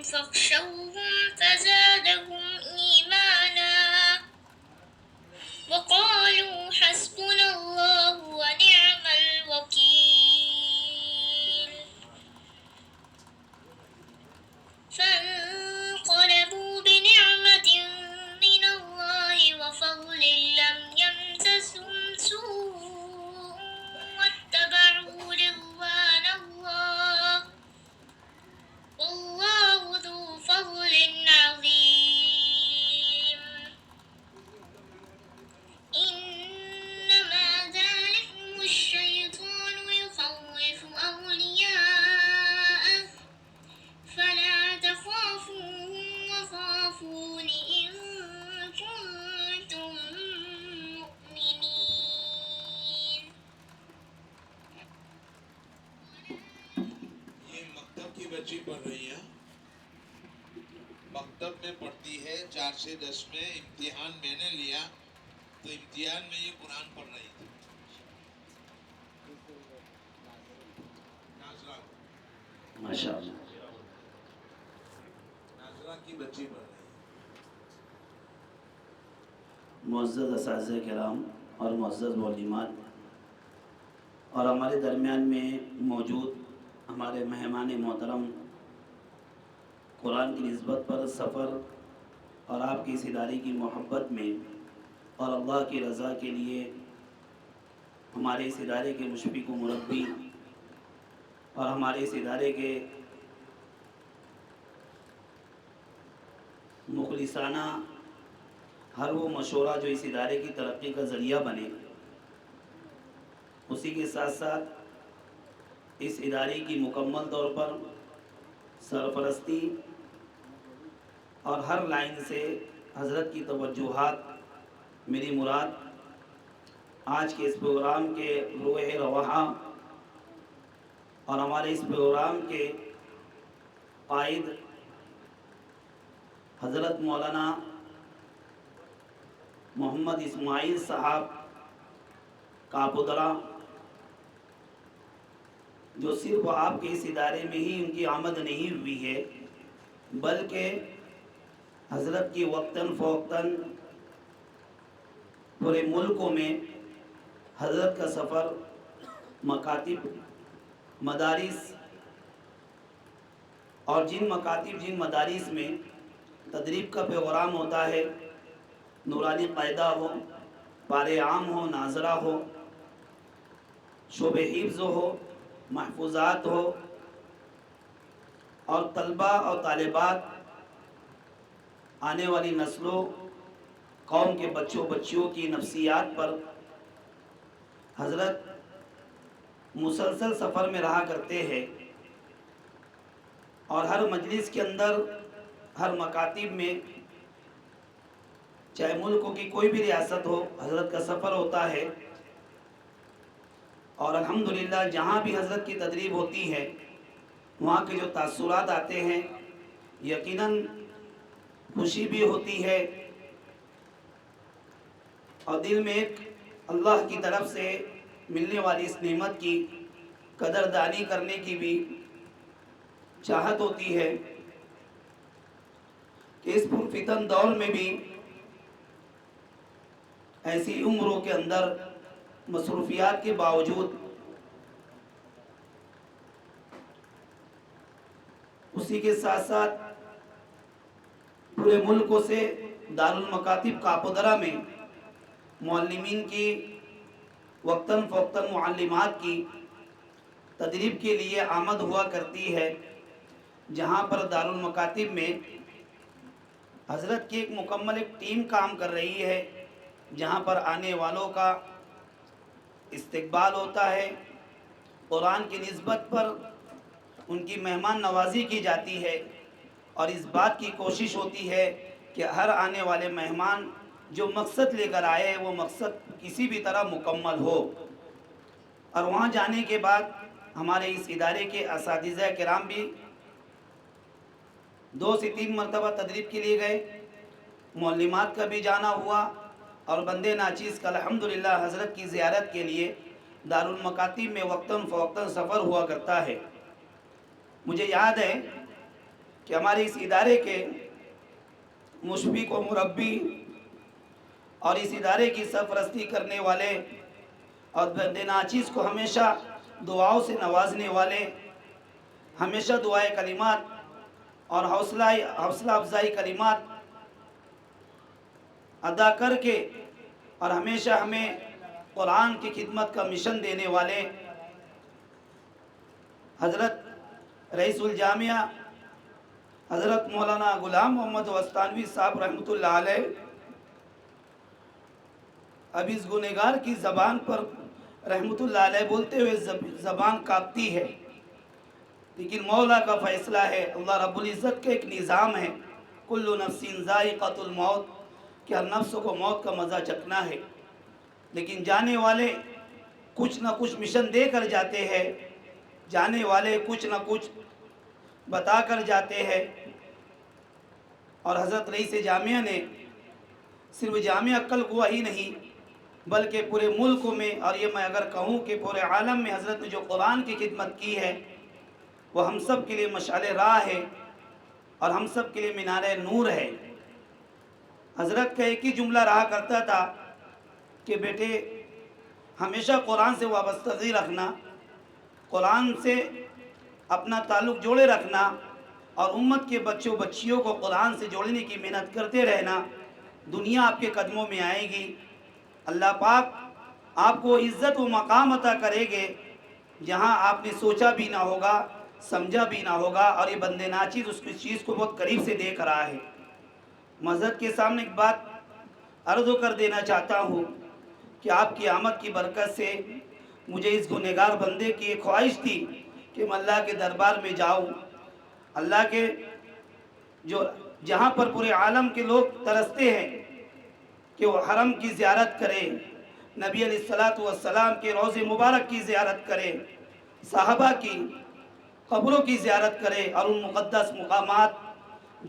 فاخشوهم فزادهم إيمانا وقالوا حسبنا الله ونعم الوكيل فانقلبوا بنعمة من الله وفضل لم يمسسهم سوء واتبعوا رضوان الله والله ذو فضل عظيم إنما ذلكم الشيطان يخوف أولياءه فلا تخافوهم وخافون إن كنتم مؤمنين. یہ مکتب کی بچی پڑھ رہی ہے، مکتب میں پڑھتی ہے 4 سے 10 میں. امتحان میں نے لیا تو امتحان میں یہ قرآن پڑھ رہی تھی. ناظرہ ماشاءاللہ. ناظرہ کی بچی پڑھ رہی ہے. معزز اساتذہ کرام اور معزز معلمات اور ہمارے درمیان میں موجود ہمارے مہمان محترم، قرآن کی نسبت پر سفر اور آپ کی اس ادارے کی محبت میں اور اللہ کی رضا کے لیے ہمارے اس ادارے کے مشفق و مربی اور ہمارے اس ادارے کے مخلصانہ ہر وہ مشورہ جو اس ادارے کی ترقی کا ذریعہ بنے، اسی کے ساتھ ساتھ اس ادارے کی مکمل طور پر سرپرستی اور ہر لائن سے حضرت کی توجہات، میری مراد آج کے اس پروگرام کے روح رواں اور ہمارے اس پروگرام کے قائد حضرت مولانا محمد اسماعیل صاحب کاپودرا، جو صرف آپ کے اس ادارے میں ہی ان کی آمد نہیں ہوئی ہے بلکہ حضرت کی وقتاً فوقتاً پورے ملکوں میں حضرت کا سفر، مکاتب، مدارس اور جن مکاتب جن مدارس میں تدریب کا پروگرام ہوتا ہے، نورانی قاعدہ ہو، پار عام ہو، ناظرہ ہو، شعب حفظ ہو، محفوظات ہو، اور طلبہ اور طالبات، آنے والی نسلوں، قوم کے بچوں بچیوں کی نفسیات پر حضرت مسلسل سفر میں رہا کرتے ہیں، اور ہر مجلس کے اندر، ہر مکاتب میں، چاہے ملکوں کی کوئی بھی ریاست ہو، حضرت کا سفر ہوتا ہے. اور الحمدللہ جہاں بھی حضرت کی تدریب ہوتی ہے وہاں کے جو تاثرات آتے ہیں، یقیناً خوشی بھی ہوتی ہے اور دل میں ایک اللہ کی طرف سے ملنے والی اس نعمت کی قدردانی کرنے کی بھی چاہت ہوتی ہے کہ اس پرفتن دور میں بھی ایسی عمروں کے اندر مصروفیات کے باوجود اسی کے ساتھ ساتھ پورے ملکوں سے دارالمکاتب کاپودرا میں معلمین کی، وقتاً فوقتاً معلمات کی تدریب کے لیے آمد ہوا کرتی ہے، جہاں پر دارالمکاتب میں حضرت کی ایک مکمل ایک ٹیم کام کر رہی ہے، جہاں پر آنے والوں کا استقبال ہوتا ہے، قرآن کی نسبت پر ان کی مہمان نوازی کی جاتی ہے، اور اس بات کی کوشش ہوتی ہے کہ ہر آنے والے مہمان جو مقصد لے کر آئے وہ مقصد کسی بھی طرح مکمل ہو. اور وہاں جانے کے بعد ہمارے اس ادارے کے اساتذہ کرام بھی 2 سے 3 مرتبہ تدریب کے لیے گئے، معلمات کا بھی جانا ہوا، اور بندے ناچیز کا الحمدللہ حضرت کی زیارت کے لیے دارالمکاتب میں وقتاً فوقتاً سفر ہوا کرتا ہے. مجھے یاد ہے کہ ہمارے اس ادارے کے مشفق و مربی اور اس ادارے کی سرپرستی کرنے والے اور بندے ناچیز کو ہمیشہ دعاؤں سے نوازنے والے، ہمیشہ دعائے کلمات اور حوصلہ افزائی کلمات ادا کر کے اور ہمیشہ ہمیں قرآن کی خدمت کا مشن دینے والے حضرت رئیس الجامعہ حضرت مولانا غلام محمد وستانوی صاحب رحمۃ اللہ علیہ، اب اس گنہگار کی زبان پر رحمۃ اللہ علیہ بولتے ہوئے زبان کانپتی ہے، لیکن مولا کا فیصلہ ہے، اللہ رب العزت کا ایک نظام ہے، کل نفس ذائقۃ الموت، کہ ہر نفس کو موت کا مزہ چکھنا ہے، لیکن جانے والے کچھ نہ کچھ مشن دے کر جاتے ہیں، جانے والے کچھ نہ کچھ بتا کر جاتے ہیں۔ اور حضرت رئیس جامعہ نے صرف جامعہ کلکوا ہی نہیں بلکہ پورے ملک میں، اور یہ میں اگر کہوں کہ پورے عالم میں حضرت نے جو قرآن کی خدمت کی ہے وہ ہم سب کے لیے مشعل راہ ہے اور ہم سب کے لیے مینار نور ہے۔ حضرت کا ایک ہی جملہ رہا کرتا تھا کہ بیٹے ہمیشہ قرآن سے وابستگی رکھنا، قرآن سے اپنا تعلق جوڑے رکھنا اور امت کے بچوں بچیوں کو قرآن سے جوڑنے کی محنت کرتے رہنا، دنیا آپ کے قدموں میں آئے گی، اللہ پاک آپ کو عزت و مقام عطا کرے گے جہاں آپ نے سوچا بھی نہ ہوگا، سمجھا بھی نہ ہوگا، اور یہ بندے ناچیز اس چیز کو بہت قریب سے دیکھ رہا ہے۔ مذہب کے سامنے ایک بات عرض کر دینا چاہتا ہوں کہ آپ کی آمد کی برکت سے مجھے اس گنہگار بندے کی ایک خواہش تھی کہ میں اللہ کے دربار میں جاؤں، اللہ کے جو جہاں پر پورے عالم کے لوگ ترستے ہیں کہ وہ حرم کی زیارت کریں، نبی علیہ السلام کے روضے مبارک کی زیارت کریں، صحابہ کی قبروں کی زیارت کریں، اور ان مقدس مقامات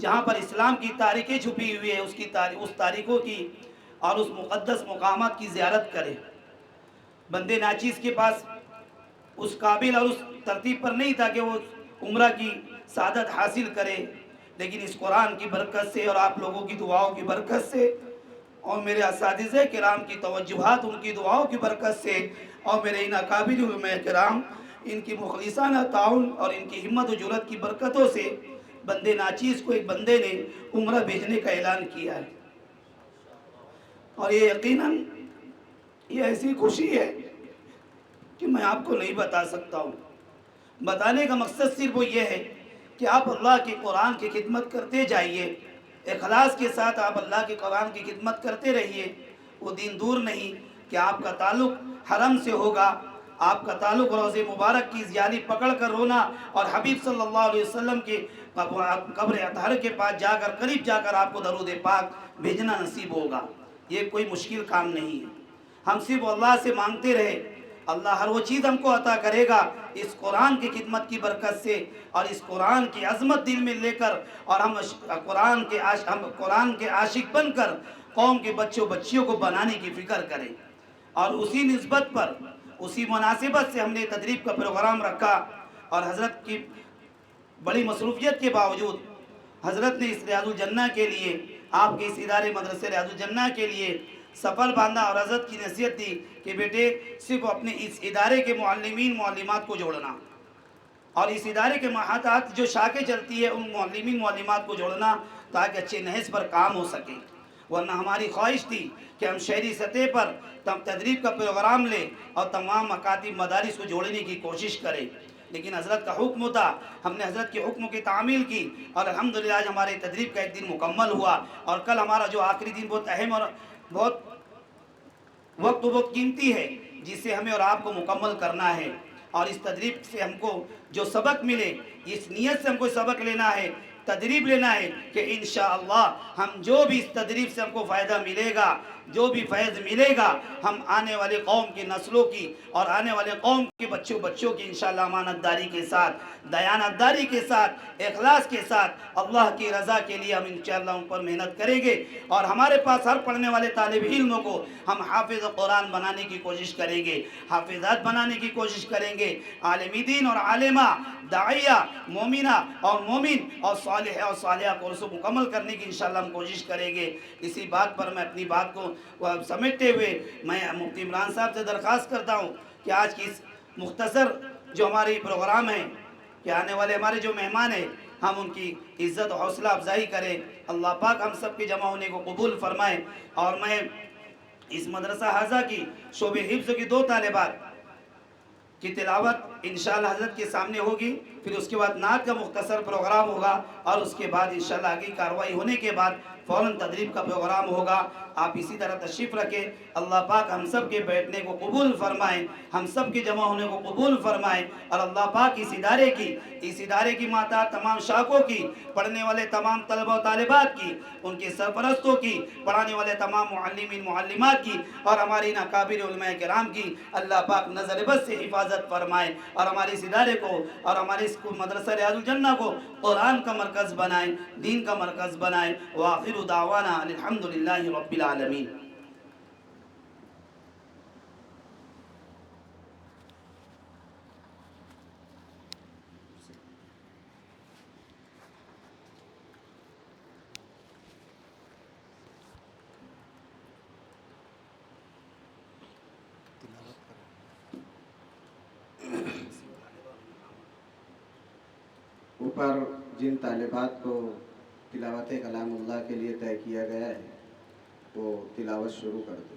جہاں پر اسلام کی تاریخیں چھپی ہوئی ہے اس تاریخوں کی اور اس مقدس مقامات کی زیارت کریں۔ بندے ناچیز کے پاس اس قابل اور اس ترتیب پر نہیں تھا کہ وہ عمرہ کی سعادت حاصل کرے، لیکن اس قرآن کی برکت سے اور آپ لوگوں کی دعاؤں کی برکت سے اور میرے اساتذہ کرام کی توجہات ان کی دعاؤں کی برکت سے اور میرے ان اکابر علماء کرام ان کی مخلصانہ تعاون اور ان کی ہمت و جرأت کی برکتوں سے بندے ناچیز کو ایک بندے نے عمرہ بھیجنے کا اعلان کیا ہے، اور یہ یقیناً یہ ایسی خوشی ہے کہ میں آپ کو نہیں بتا سکتا ہوں۔ بتانے کا مقصد صرف وہ یہ ہے کہ آپ اللہ کے قرآن کی خدمت کرتے جائیے، اخلاص کے ساتھ آپ اللہ کے قرآن کی خدمت کرتے رہیے۔ وہ دن دور نہیں کہ آپ کا تعلق حرم سے ہوگا، آپ کا تعلق روضے مبارک کی زیاری پکڑ کر رونا اور حبیب صلی اللہ علیہ وسلم کے قبر اطہر کے پاس جا کر قریب جا کر آپ کو درود پاک بھیجنا نصیب ہوگا۔ یہ کوئی مشکل کام نہیں ہے، ہم صرف اللہ سے مانگتے رہے، اللہ ہر وہ چیز ہم کو عطا کرے گا اس قرآن کی خدمت کی برکت سے اور اس قرآن کی عظمت دل میں لے کر، اور ہم قرآن کے عاشق بن کر قوم کے بچوں بچیوں کو بنانے کی فکر کریں۔ اور اسی نسبت پر اسی مناسبت سے ہم نے تدریب کا پروگرام رکھا، اور حضرت کی بڑی مصروفیت کے باوجود حضرت نے اس ریاض الجنہ کے لیے، آپ کے اس ادارے مدرسے ریاض الجنہ کے لیے سفر باندھا اور حضرت کی نصیحت دی کہ بیٹے صرف اپنے اس ادارے کے معلمین معلمات کو جوڑنا اور اس ادارے کے محاطات جو شاخیں چلتی ہے ان معلمین معلمات کو جوڑنا تاکہ اچھے نہج پر کام ہو سکے، ورنہ ہماری خواہش تھی کہ ہم شہری سطح پر تدریب کا پروگرام لیں اور تمام مکاتب مدارس کو جوڑنے کی کوشش کریں، لیکن حضرت کا حکم تھا، ہم نے حضرت کے حکم کی تعمیل کی اور الحمدللہ آج ہمارے تدریب کا ایک دن مکمل ہوا، اور کل ہمارا جو آخری دن بہت اہم اور بہت وقت بہت قیمتی ہے جسے ہمیں اور آپ کو مکمل کرنا ہے، اور اس تدریب سے ہم کو جو سبق ملے اس نیت سے ہم کو سبق لینا ہے، تدریب لینا ہے کہ انشاءاللہ ہم جو بھی اس تدریب سے ہم کو فائدہ ملے گا جو بھی فیض ملے گا ہم آنے والی قوم کی نسلوں کی اور آنے والے قوم کے بچوں کی انشاءاللہ امانت داری کے ساتھ، دیانت داری کے ساتھ، اخلاص کے ساتھ اللہ کی رضا کے لیے ہم انشاءاللہ ان پر محنت کریں گے، اور ہمارے پاس ہر پڑھنے والے طالب علموں کو ہم حافظ قرآن بنانے کی کوشش کریں گے، حافظات بنانے کی کوشش کریں گے، عالم دین اور عالمہ، داعیہ، مومنہ اور مومن اور صالح اور صالحہ کورس مکمل کرنے کی انشاءاللہ ہم کوشش کریں گے۔ اسی بات پر میں اپنی بات کو سمیٹتے ہوئے میں مفتی عمران صاحب سے درخواست کرتا ہوں کہ آج کی اس مختصر جو ہماری پروگرام ہے کہ آنے والے ہمارے جو مہمان ہیں ہم ان کی عزت و حوصلہ افزائی کریں، اللہ پاک ہم سب کے جمع ہونے کو قبول فرمائے۔ اور میں اس مدرسہ حاضہ کی شعبہ حفظ کی 2 طالبات کی تلاوت انشاءاللہ حضرت کے سامنے ہوگی، پھر اس کے بعد نعت کا مختصر پروگرام ہوگا، اور اس کے بعد انشاءاللہ آگے کارروائی ہونے کے بعد فوراً تدریب کا پروگرام ہوگا۔ آپ اسی طرح تشریف رکھیں، اللہ پاک ہم سب کے بیٹھنے کو قبول فرمائیں، ہم سب کے جمع ہونے کو قبول فرمائیں، اور اللہ پاک اس ادارے کی ماتا تمام شاخوں کی، پڑھنے والے تمام طلبہ و طالبات کی، ان کے سرپرستوں کی، پڑھانے والے تمام معلمین معلمات کی، اور ہماری اکابر علماء کرام کی اللہ پاک نظر بد سے حفاظت فرمائے، اور ہمارے اس ادارے کو اور ہمارے اس مدرسہ ریاض الجنہ کو قرآن کا مرکز بنائیں، دین کا مرکز بنائیں۔ وآخر دعوانا الحمدللہ رب العالمین۔ اوپر جن طالبات کو تلاوت کلام اللہ کے لیے طے کیا گیا ہے وہ تلاوت شروع کر دیں۔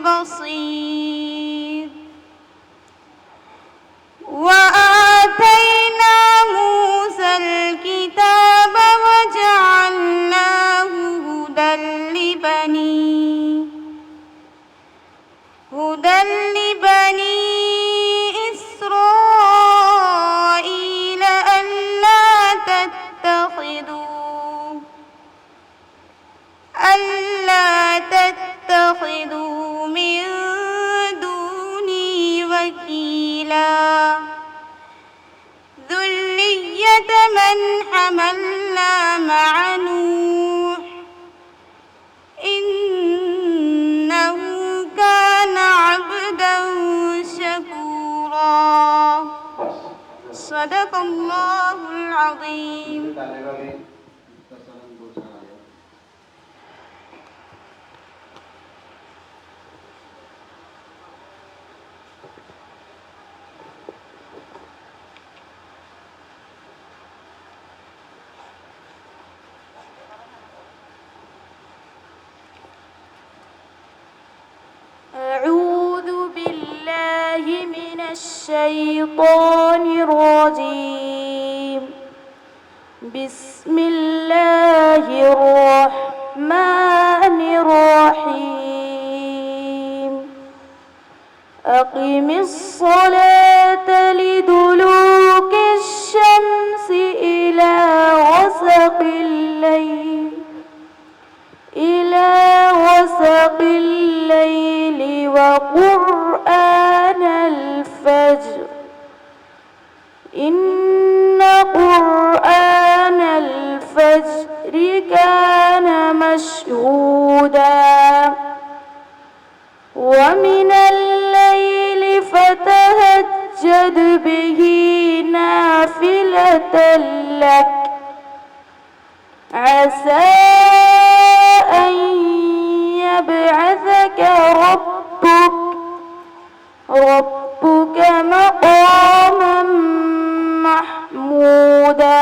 بصير وآتينا موسى الكتاب وجعلناه هدى لبني إسرائيل ألا تتخذوا من دوني وكيلا ذرية من حملنا مع نوح إنه كان عبدا شكورا صدق الله العظيم. أعوذ بالله من الشيطان الرجيم. بسم الله الرحمن الرحيم. أقم الصلاة لدلوك الشمس إلى غسق الليل وقرآن الفجر إن قرآن الفجر كان مشهودا ومن الليل فتهجد به نافلة لك عسى أن يبعثك ربك مقاما محمودا.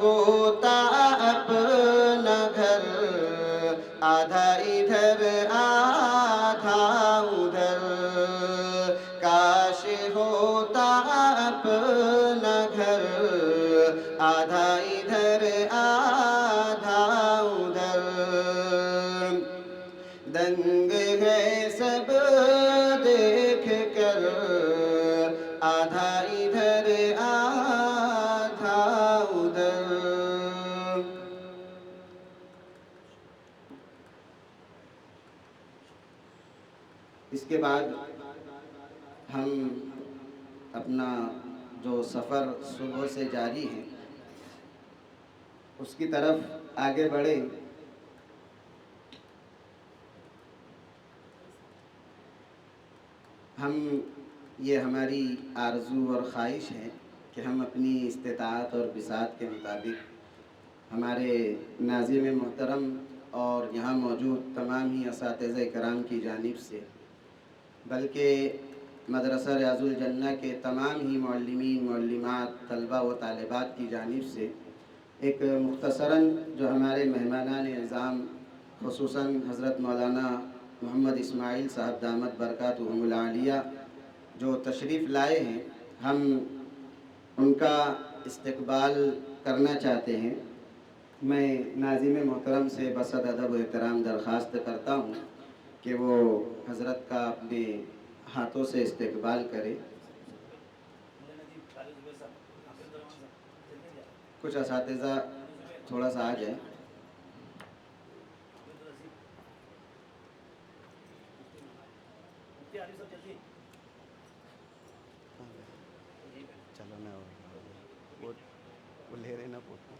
ہوتا اپنا گھر آدھا ادھر آدھا ادھر، کاش ہوتا اپنا گھر آدھا ادھر آدھا ادھر، دنگ ہے سب دیکھ کر آدھا ادھر آدھا ادھر۔ اس کے بعد ہم اپنا جو سفر صبح سے جاری ہے اس کی طرف آگے بڑھے۔ یہ ہماری آرزو اور خواہش ہے کہ ہم اپنی استطاعت اور بساط کے مطابق ہمارے ناظم محترم اور یہاں موجود تمام ہی اساتذہ کرام کی جانب سے، بلکہ مدرسہ ریاض الجنہ کے تمام ہی معلمین، معلمات، طلبہ و طالبات کی جانب سے ایک مختصراً جو ہمارے مہمانان اعظام خصوصاً حضرت مولانا محمد اسماعیل صاحب دامت برکاتہم العالیہ جو تشریف لائے ہیں، ہم ان کا استقبال کرنا چاہتے ہیں۔ میں ناظم محترم سے بصد ادب و احترام درخواست کرتا ہوں کہ وہ حضرت کا اپنے ہاتھوں سے استقبال کرے۔ کچھ اساتذہ تھوڑا سا آ جائیں۔ چلو میں وہ لے رہے نا فوٹو۔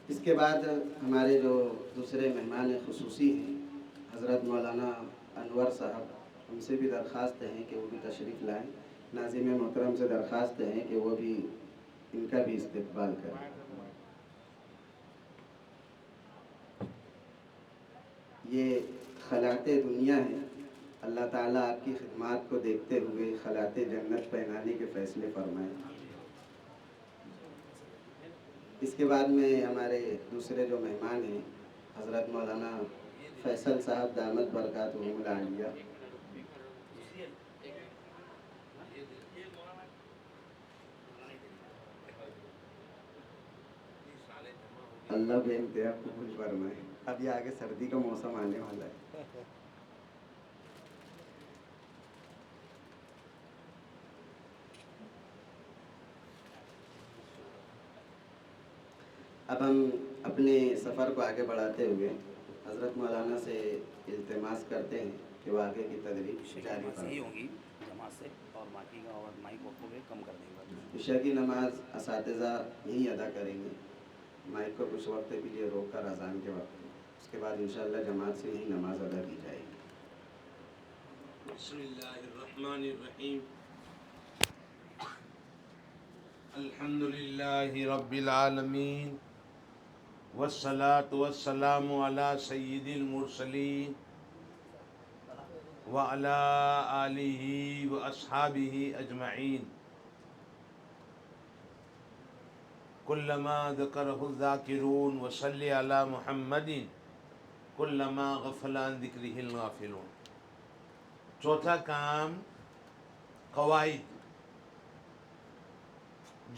اس کے بعد ہمارے جو دوسرے مہمان خصوصی ہیں حضرت مولانا انور صاحب، ان سے بھی درخواست ہے کہ وہ بھی تشریف لائیں۔ ناظم محترم سے درخواست ہے کہ وہ بھی ان کا بھی استقبال کریں۔ یہ خلعت دنیا ہے، اللہ تعالیٰ آپ کی خدمات کو دیکھتے ہوئے خلعت جنت پہنانے کے فیصلے فرمائیں۔ اس کے بعد میں ہمارے دوسرے جو مہمان ہیں حضرت مولانا فیصل صاحب دامت برکاتہم العالیہ، اللہ بے انتہا قبول فرمائے۔ اب یہ آگے سردی کا موسم آنے والا ہے۔ اب ہم اپنے سفر کو آگے بڑھاتے ہوئے حضرت مولانا سے التماس کرتے ہیں کہ وہ آگے کی تدریس جاری صحیح ہوگی جماعت سے، اور باقی کا اور مائک وقت پہ کم کر دیں گے۔ عشاء کی نماز اساتذہ یہیں ادا کریں گے، مائک کو کچھ وقت کے لیے روک کر اذان کے وقت، اس کے بعد انشاءاللہ جماعت سے یہیں نماز ادا کی جائے گی۔ بسم اللہ الرحمن الرحیم، الحمدللہ رب العالمین، والصلاة والسلام علی سید المرسلین وعلی آلہ واصحابہ اجمعین، کلما ذکرہ الذاکرون وصلی علی محمد کلما غفل عن ذکرہ الغافلون۔ چوتھا کام قواعد،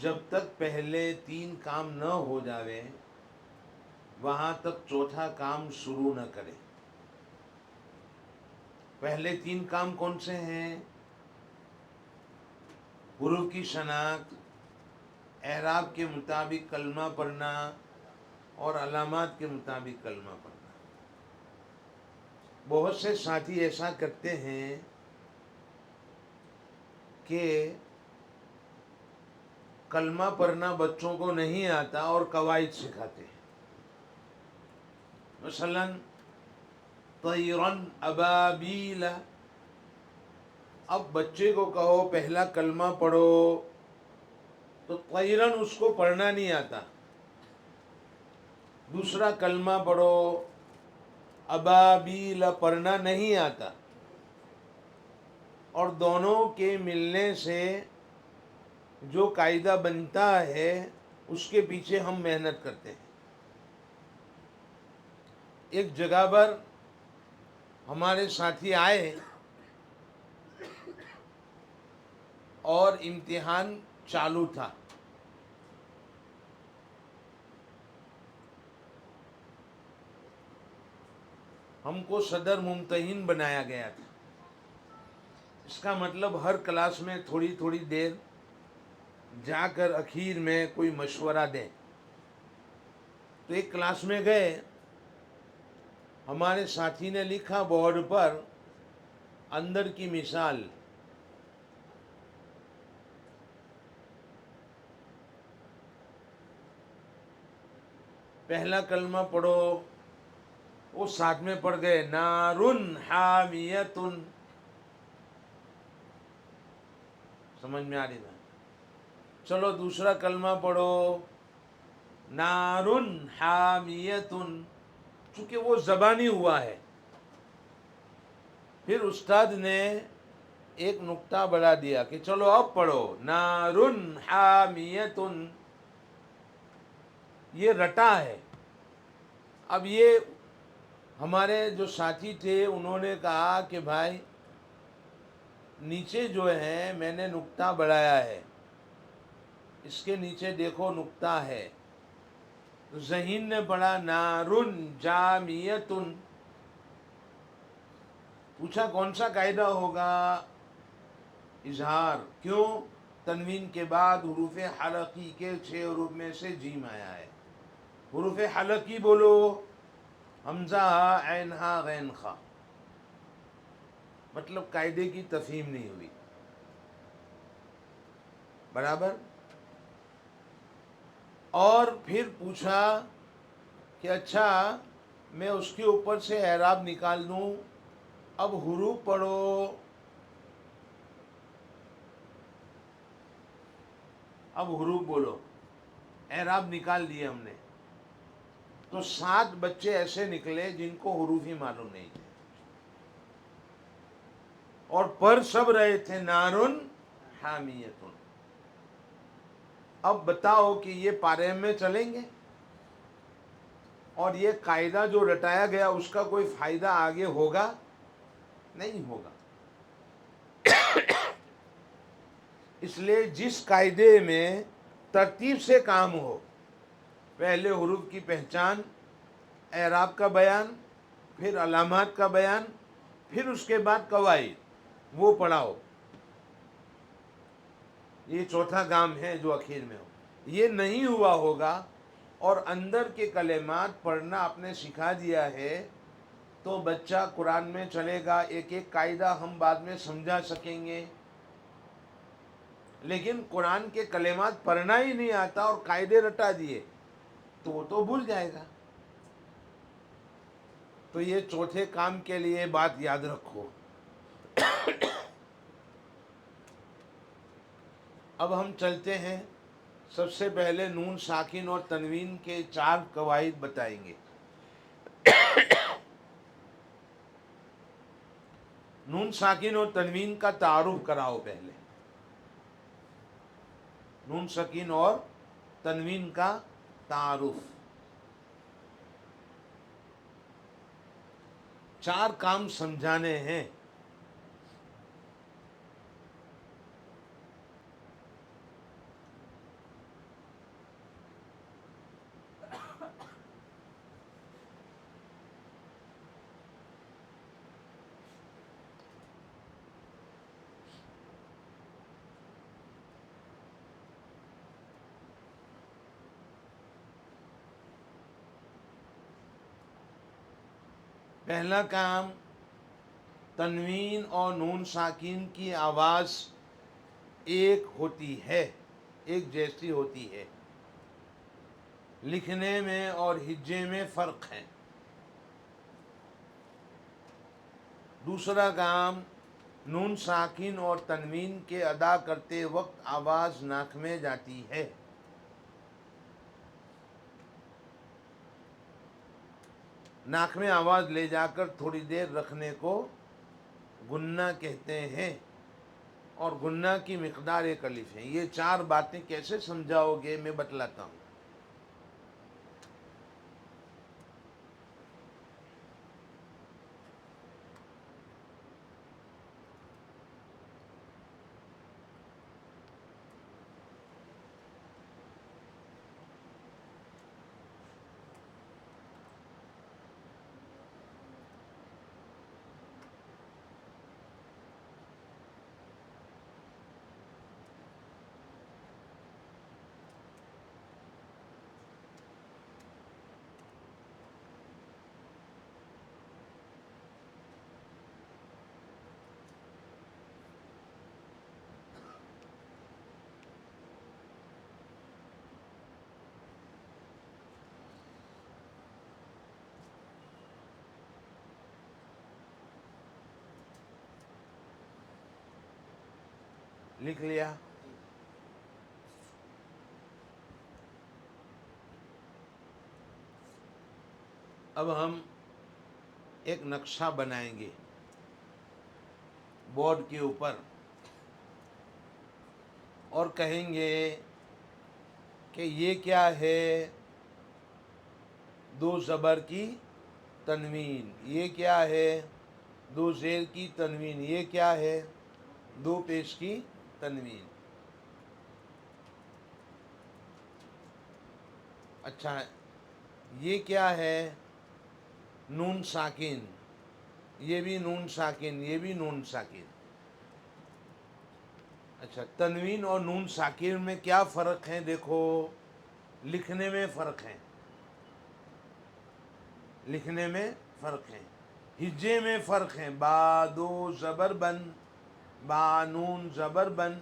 جب تک پہلے 3 کام نہ ہو جاوے وہاں تک چوتھا کام شروع نہ کرے۔ پہلے 3 کام کون سے ہیں؟ حروف کی شناخت، اعراب کے مطابق کلمہ پڑھنا، اور علامات کے مطابق کلمہ پڑھنا. بہت سے ساتھی ایسا کرتے ہیں کہ کلمہ پڑھنا بچوں کو نہیں آتا اور قواعد سکھاتے ہیں. مثلا طیرن ابابیل، اب بچے کو کہو پہلا کلمہ پڑھو تو طیرن اس کو پڑھنا نہیں آتا. دوسرا کلمہ پڑھو ابابیل پڑھنا نہیں آتا. اور دونوں کے ملنے سے جو قاعدہ بنتا ہے اس کے پیچھے ہم محنت کرتے ہیں. ایک جگہ پر ہمارے ساتھی آئے اور امتحان چالو تھا. ہم کو صدر ممتحن بنایا گیا تھا. اس کا مطلب ہر کلاس میں تھوڑی تھوڑی دیر جا کر اخیر میں کوئی مشورہ دیں. تو ایک کلاس میں گئے، ہمارے ساتھی نے لکھا بورڈ پر اندر کی مثال. پہلا کلمہ پڑھو، وہ ساتھ میں پڑھ گئے نارن حامیتن. سمجھ میں آ رہی نا؟ چلو دوسرا کلمہ پڑھو نارن حامیتن. چونکہ وہ زبانی ہوا ہے، پھر استاد نے ایک نقطہ بڑھا دیا کہ چلو اب پڑھو نارن حامیتن. یہ رٹا ہے. اب یہ ہمارے جو ساتھی تھے انہوں نے کہا کہ بھائی نیچے جو ہے میں نے نقطہ بڑھایا ہے، اس کے نیچے دیکھو نقطہ ہے. تو ذہین نے پڑھا نارن جامیتن. پوچھا کون سا قاعدہ ہوگا؟ اظہار. کیوں؟ تنوین کے بعد حروف حلقی کے 6 حروف میں سے جیم آیا ہے. حروف حلقی بولو حمزہ ہا عین ہا غین خا. مطلب قاعدے کی تفہیم نہیں ہوئی. برابر. اور پھر پوچھا کہ اچھا میں اس کے اوپر سے اعراب نکال دوں، اب حروف پڑھو. اب حروف بولو. اعراب نکال دیے ہم نے. تو 7 بچے ایسے نکلے جن کو حروف ہی معلوم نہیں تھے اور پڑھ سب رہے تھے نارن حامیتن. اب بتاؤ کہ یہ پارے میں چلیں گے؟ اور یہ قاعدہ جو رٹایا گیا اس کا کوئی فائدہ آگے ہوگا؟ نہیں ہوگا. اس لیے جس قاعدے میں ترتیب سے کام ہو، پہلے حروف کی پہچان، اعراب کا بیان، پھر علامات کا بیان، پھر اس کے بعد قواعد، وہ پڑھاؤ. یہ چوتھا کام ہے جو اخیر میں ہو. یہ نہیں ہوا ہوگا اور اندر کے کلمات پڑھنا آپ نے سکھا دیا ہے تو بچہ قرآن میں چلے گا. ایک ایک قاعدہ ہم بعد میں سمجھا سکیں گے. لیکن قرآن کے کلمات پڑھنا ہی نہیں آتا اور قاعدے رٹا دیے تو وہ تو بھول جائے گا. تو یہ چوتھے کام کے لیے بات یاد رکھو. اب ہم چلتے ہیں. سب سے پہلے نون ساکن اور تنوین کے 4 قواعد بتائیں گے. نون ساکن اور تنوین کا تعارف کراؤ پہلے. نون ساکن اور تنوین کا تعارف. 4 کام سمجھانے ہیں. پہلا کام، تنوین اور نون ساکین کی آواز ایک ہوتی ہے، ایک جیسی ہوتی ہے، لکھنے میں اور ہجے میں فرق ہے۔ دوسرا کام، نون ساکین اور تنوین کے ادا کرتے وقت آواز ناک میں جاتی ہے۔ ناک میں آواز لے جا کر تھوڑی دیر رکھنے کو گننا کہتے ہیں، اور گننا کی مقدار 1 الف ہے۔ یہ 4 باتیں کیسے سمجھاؤ گے میں بتلاتا ہوں۔ لکھ لیا؟ اب ہم ایک نقشہ بنائیں گے بورڈ کے اوپر، اور کہیں گے کہ یہ کیا ہے؟ 2 زبر کی تنوین۔ یہ کیا ہے؟ 2 زیر کی تنوین۔ یہ کیا ہے؟ 2 پیش کی تنوین۔ اچھا، یہ کیا ہے؟ نون ساکن۔ یہ بھی نون ساکن، یہ بھی نون ساکن۔ اچھا، تنوین اور نون ساکن میں کیا فرق ہے؟ دیکھو، لکھنے میں فرق ہے، لکھنے میں فرق ہے، ہجے میں فرق ہے۔ با 2 زبر بن، با نون زبر بن،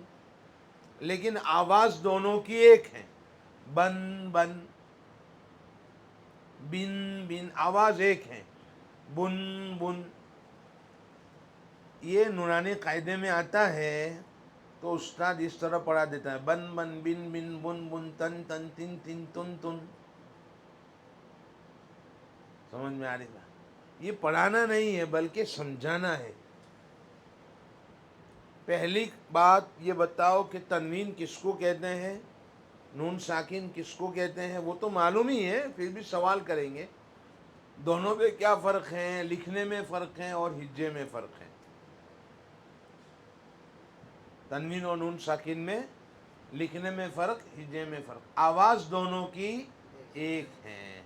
لیکن آواز دونوں کی ایک ہے، بن بن، بن بن، آواز ایک ہے، بن بن۔ یہ نورانی قاعدے میں آتا ہے تو استاد اس طرح پڑھا دیتا ہے، بن بن بن بن بن بن تن تن تن تن تن تن۔ سمجھ میں آ رہی بات؟ یہ پڑھانا نہیں ہے بلکہ سمجھانا ہے۔ پہلی بات یہ بتاؤ کہ تنوین کس کو کہتے ہیں، نون ساکن کس کو کہتے ہیں؟ وہ تو معلوم ہی ہے، پھر بھی سوال کریں گے، دونوں میں کیا فرق ہے؟ لکھنے میں فرق ہے اور ہجے میں فرق ہے۔ تنوین اور نون ساکن میں لکھنے میں فرق، ہجے میں فرق، آواز دونوں کی ایک ہے۔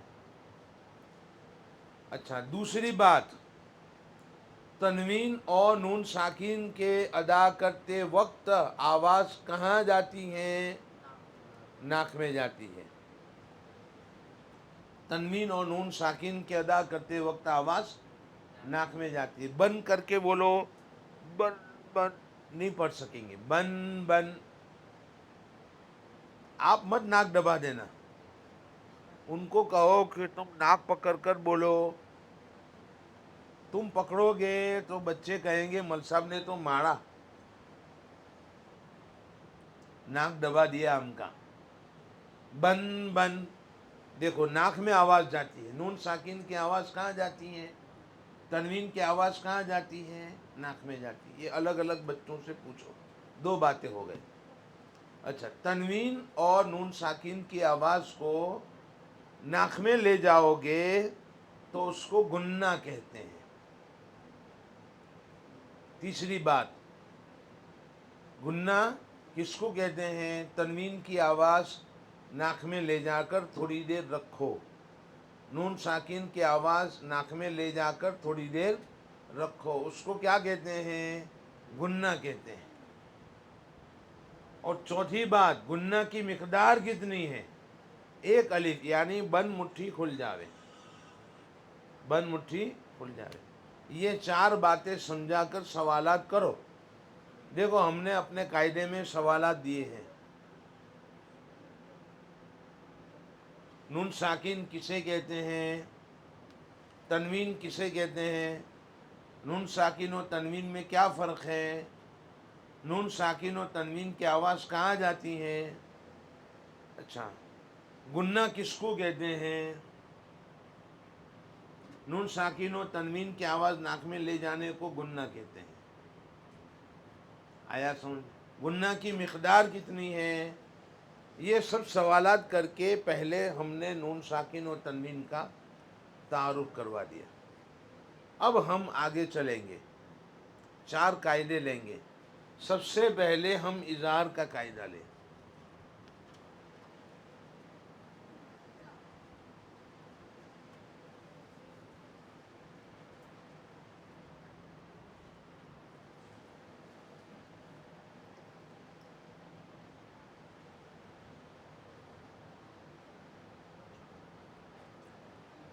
اچھا، دوسری بات، تنوین اور نون ساکن کے ادا کرتے وقت آواز کہاں جاتی ہے؟ ناک میں جاتی ہے۔ تنوین اور نون ساکن کے ادا کرتے وقت آواز ناک میں جاتی ہے۔ بن کر کے بولو، بن بن، نہیں پڑھ سکیں گے، بن بن۔ آپ مت ناک دبا دینا، ان کو کہو کہ تم ناک پکڑ کر بولو۔ تم پکڑو گے تو بچے کہیں گے مل صاحب نے تو مارا، ناک دبا دیا ہم کا۔ بن بن، دیکھو ناک میں آواز جاتی ہے، نون ساکن کی آواز کہاں جاتی ہے؟ تنوین کی آواز کہاں جاتی ہے؟ ناک میں جاتی ہے۔ یہ الگ الگ بچوں سے پوچھو، 2 باتیں ہو گئی۔ اچھا، تنوین اور نون ساکن کی آواز کو ناک میں لے جاؤ گے تو اس کو گننا کہتے ہیں۔ تیسری بات، گننا کس کو کہتے ہیں؟ تنوین کی آواز ناک میں لے جا کر تھوڑی دیر رکھو، نون ساکن کی آواز ناک میں لے جا کر تھوڑی دیر رکھو، اس کو کیا کہتے ہیں؟ گننا کہتے ہیں۔ اور چوتھی بات، گننا کی مقدار کتنی ہے؟ 1 الف، یعنی بند مٹھی کھل جاوے، بند مٹھی کھل جائے. یہ 4 باتیں سمجھا کر سوالات کرو. دیکھو ہم نے اپنے قاعدے میں سوالات دیے ہیں. نون ساکن کسے کہتے ہیں؟ تنوین کسے کہتے ہیں؟ نون ساکن و تنوین میں کیا فرق ہے؟ نون ساکن و تنوین کی آواز کہاں جاتی ہے؟ اچھا، گنہ کس کو کہتے ہیں؟ نون ساکن و تنوین کی آواز ناک میں لے جانے کو گنہ کہتے ہیں. آیا سمجھ؟ گنہ کی مقدار کتنی ہے؟ یہ سب سوالات کر کے پہلے ہم نے نون ساکن و تنوین کا تعارف کروا دیا. اب ہم آگے چلیں گے، 4 قاعدے لیں گے. سب سے پہلے ہم اظہار کا قاعدہ لیں.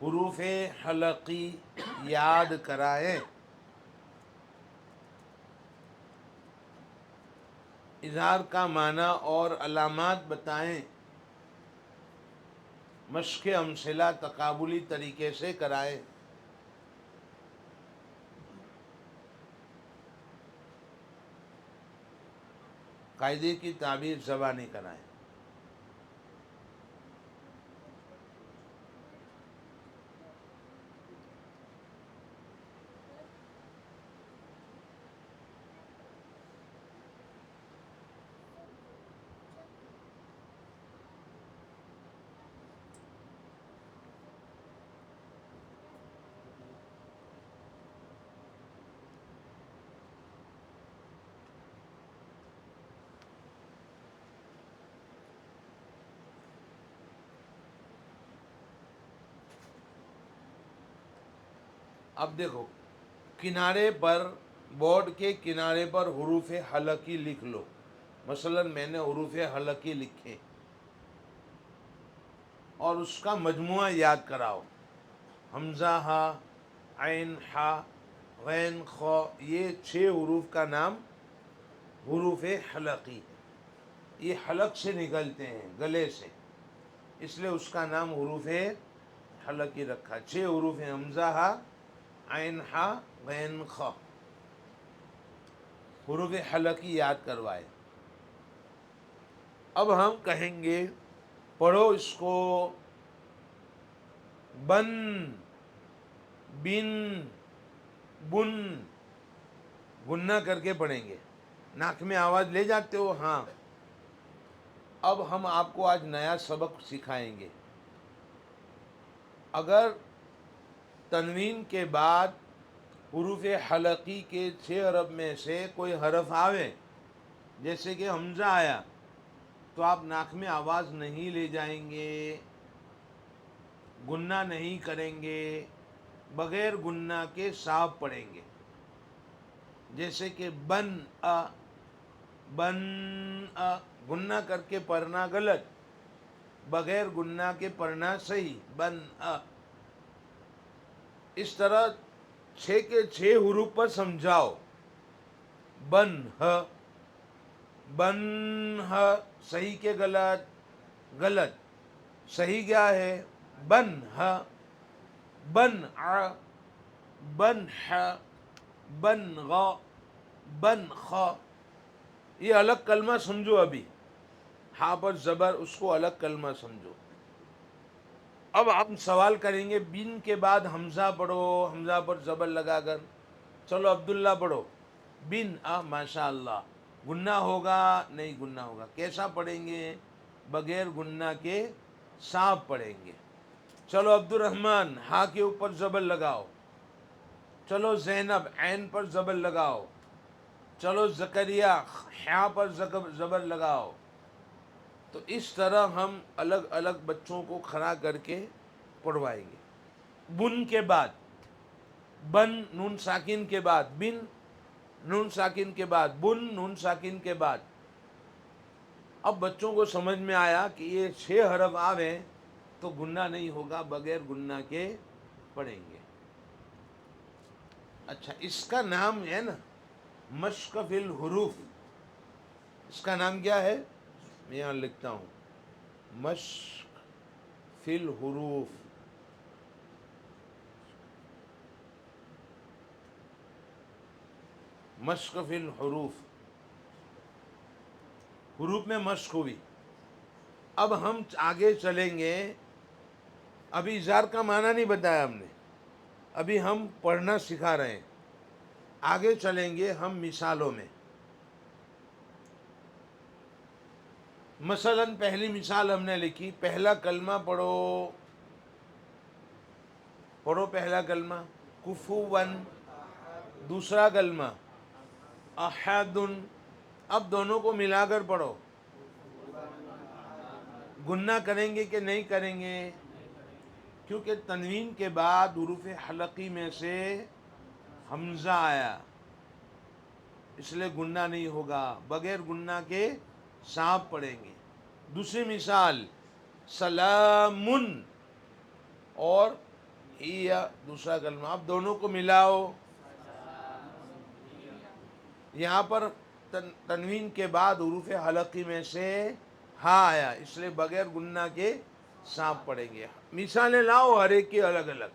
حروف حلقی یاد کرائیں. اظہار کا معنی اور علامات بتائیں. مشق امثلہ تقابلی طریقے سے کرائیں. قاعدے کی تعبیر زبانی کرائیں. اب دیکھو کنارے پر، بورڈ کے کنارے پر حروف حلقی لکھ لو. مثلا میں نے حروف حلقی لکھے اور اس کا مجموعہ یاد کراؤ. حمزہ ہا، عین ہا، غین خا، یہ 6 حروف کا نام حروف حلقی. یہ حلق سے نکلتے ہیں، گلے سے، اس لیے اس کا نام حروف حلقی رکھا. 6 حروف ہیں، حمزہ ہا، عین ہا، غین خا. حروف حلقی یاد کروائے. اب ہم کہیں گے پڑھو اس کو. بن، بن، بن، گنہ کر کے پڑھیں گے. ناک میں آواز لے جاتے ہو؟ ہاں. اب ہم آپ کو آج نیا سبق سکھائیں گے. اگر تنوین کے بعد حروف حلقی کے 6 حرف میں سے کوئی حرف آوے، جیسے کہ حمزہ آیا، تو آپ ناک میں آواز نہیں لے جائیں گے، گنہ نہیں کریں گے، بغیر گنہ کے صاف پڑھیں گے. جیسے کہ بن ا، بن ا، گنہ کر کے پڑھنا غلط، بغیر گنہ کے پڑھنا صحیح. بن ا. اس طرح 6 کے 6 حروف پر سمجھاؤ. بن ہ، بن ہ، صحیح کے غلط؟ غلط. صحیح کیا ہے؟ بن ہ، بن ع، بن ح، بن غ، بن خ. یہ الگ کلمہ سمجھو. ابھی ہاں پر زبر، اس کو الگ کلمہ سمجھو. اب ہم سوال کریں گے، بن کے بعد حمزہ پڑھو، حمزہ پر زبر لگا کر. چلو عبداللہ پڑھو. بن ا، ماشاء اللہ. گنہ ہوگا؟ نہیں گنہ ہوگا. کیسا پڑھیں گے؟ بغیر گنہ کے صاف پڑھیں گے. چلو عبد الرحمن، ہا کے اوپر زبر لگاؤ. چلو زینب، عین پر زبر لگاؤ. چلو زکریا، حا پر زبر لگاؤ. تو اس طرح ہم الگ الگ بچوں کو کھڑا کر کے پڑھوائیں گے. بن کے بعد بن، نون ساکن کے بعد بن، نون ساکن کے بعد بن، نون ساکن کے بعد. اب بچوں کو سمجھ میں آیا کہ یہ 6 حرف آویں تو گنہ نہیں ہوگا، بغیر گنہ کے پڑھیں گے. اچھا اس کا نام ہے نا مشق فی الحروف، اس کا نام کیا ہے؟ میں یہاں لکھتا ہوں مشق فی الحروف. مشق فی الحروف، حروف میں مشق ہوئی. اب ہم آگے چلیں گے. ابھی اظہار کا معنی نہیں بتایا ہم نے، ابھی ہم پڑھنا سکھا رہے ہیں. آگے چلیں گے ہم مثالوں میں. مثلا پہلی مثال ہم نے لکھی، پہلا کلمہ پڑھو، پڑھو پہلا کلمہ کفوون. دوسرا کلمہ احد. اب دونوں کو ملا کر پڑھو. گننا کریں گے کہ نہیں کریں گے؟ کیونکہ تنوین کے بعد حروف حلقی میں سے حمزہ آیا، اس لیے گننا نہیں ہوگا. بغیر گننا کے صاف پڑھیں گے. دوسری مثال سلامن اور ہیا دوسرا کلمہ. اب دونوں کو ملاؤ. یہاں پر تنوین کے بعد حروف حلقی میں سے ہا آیا، اس لیے بغیر گننا کے صاف پڑھیں گے. مثالیں لاؤ ہر ایک کی الگ الگ.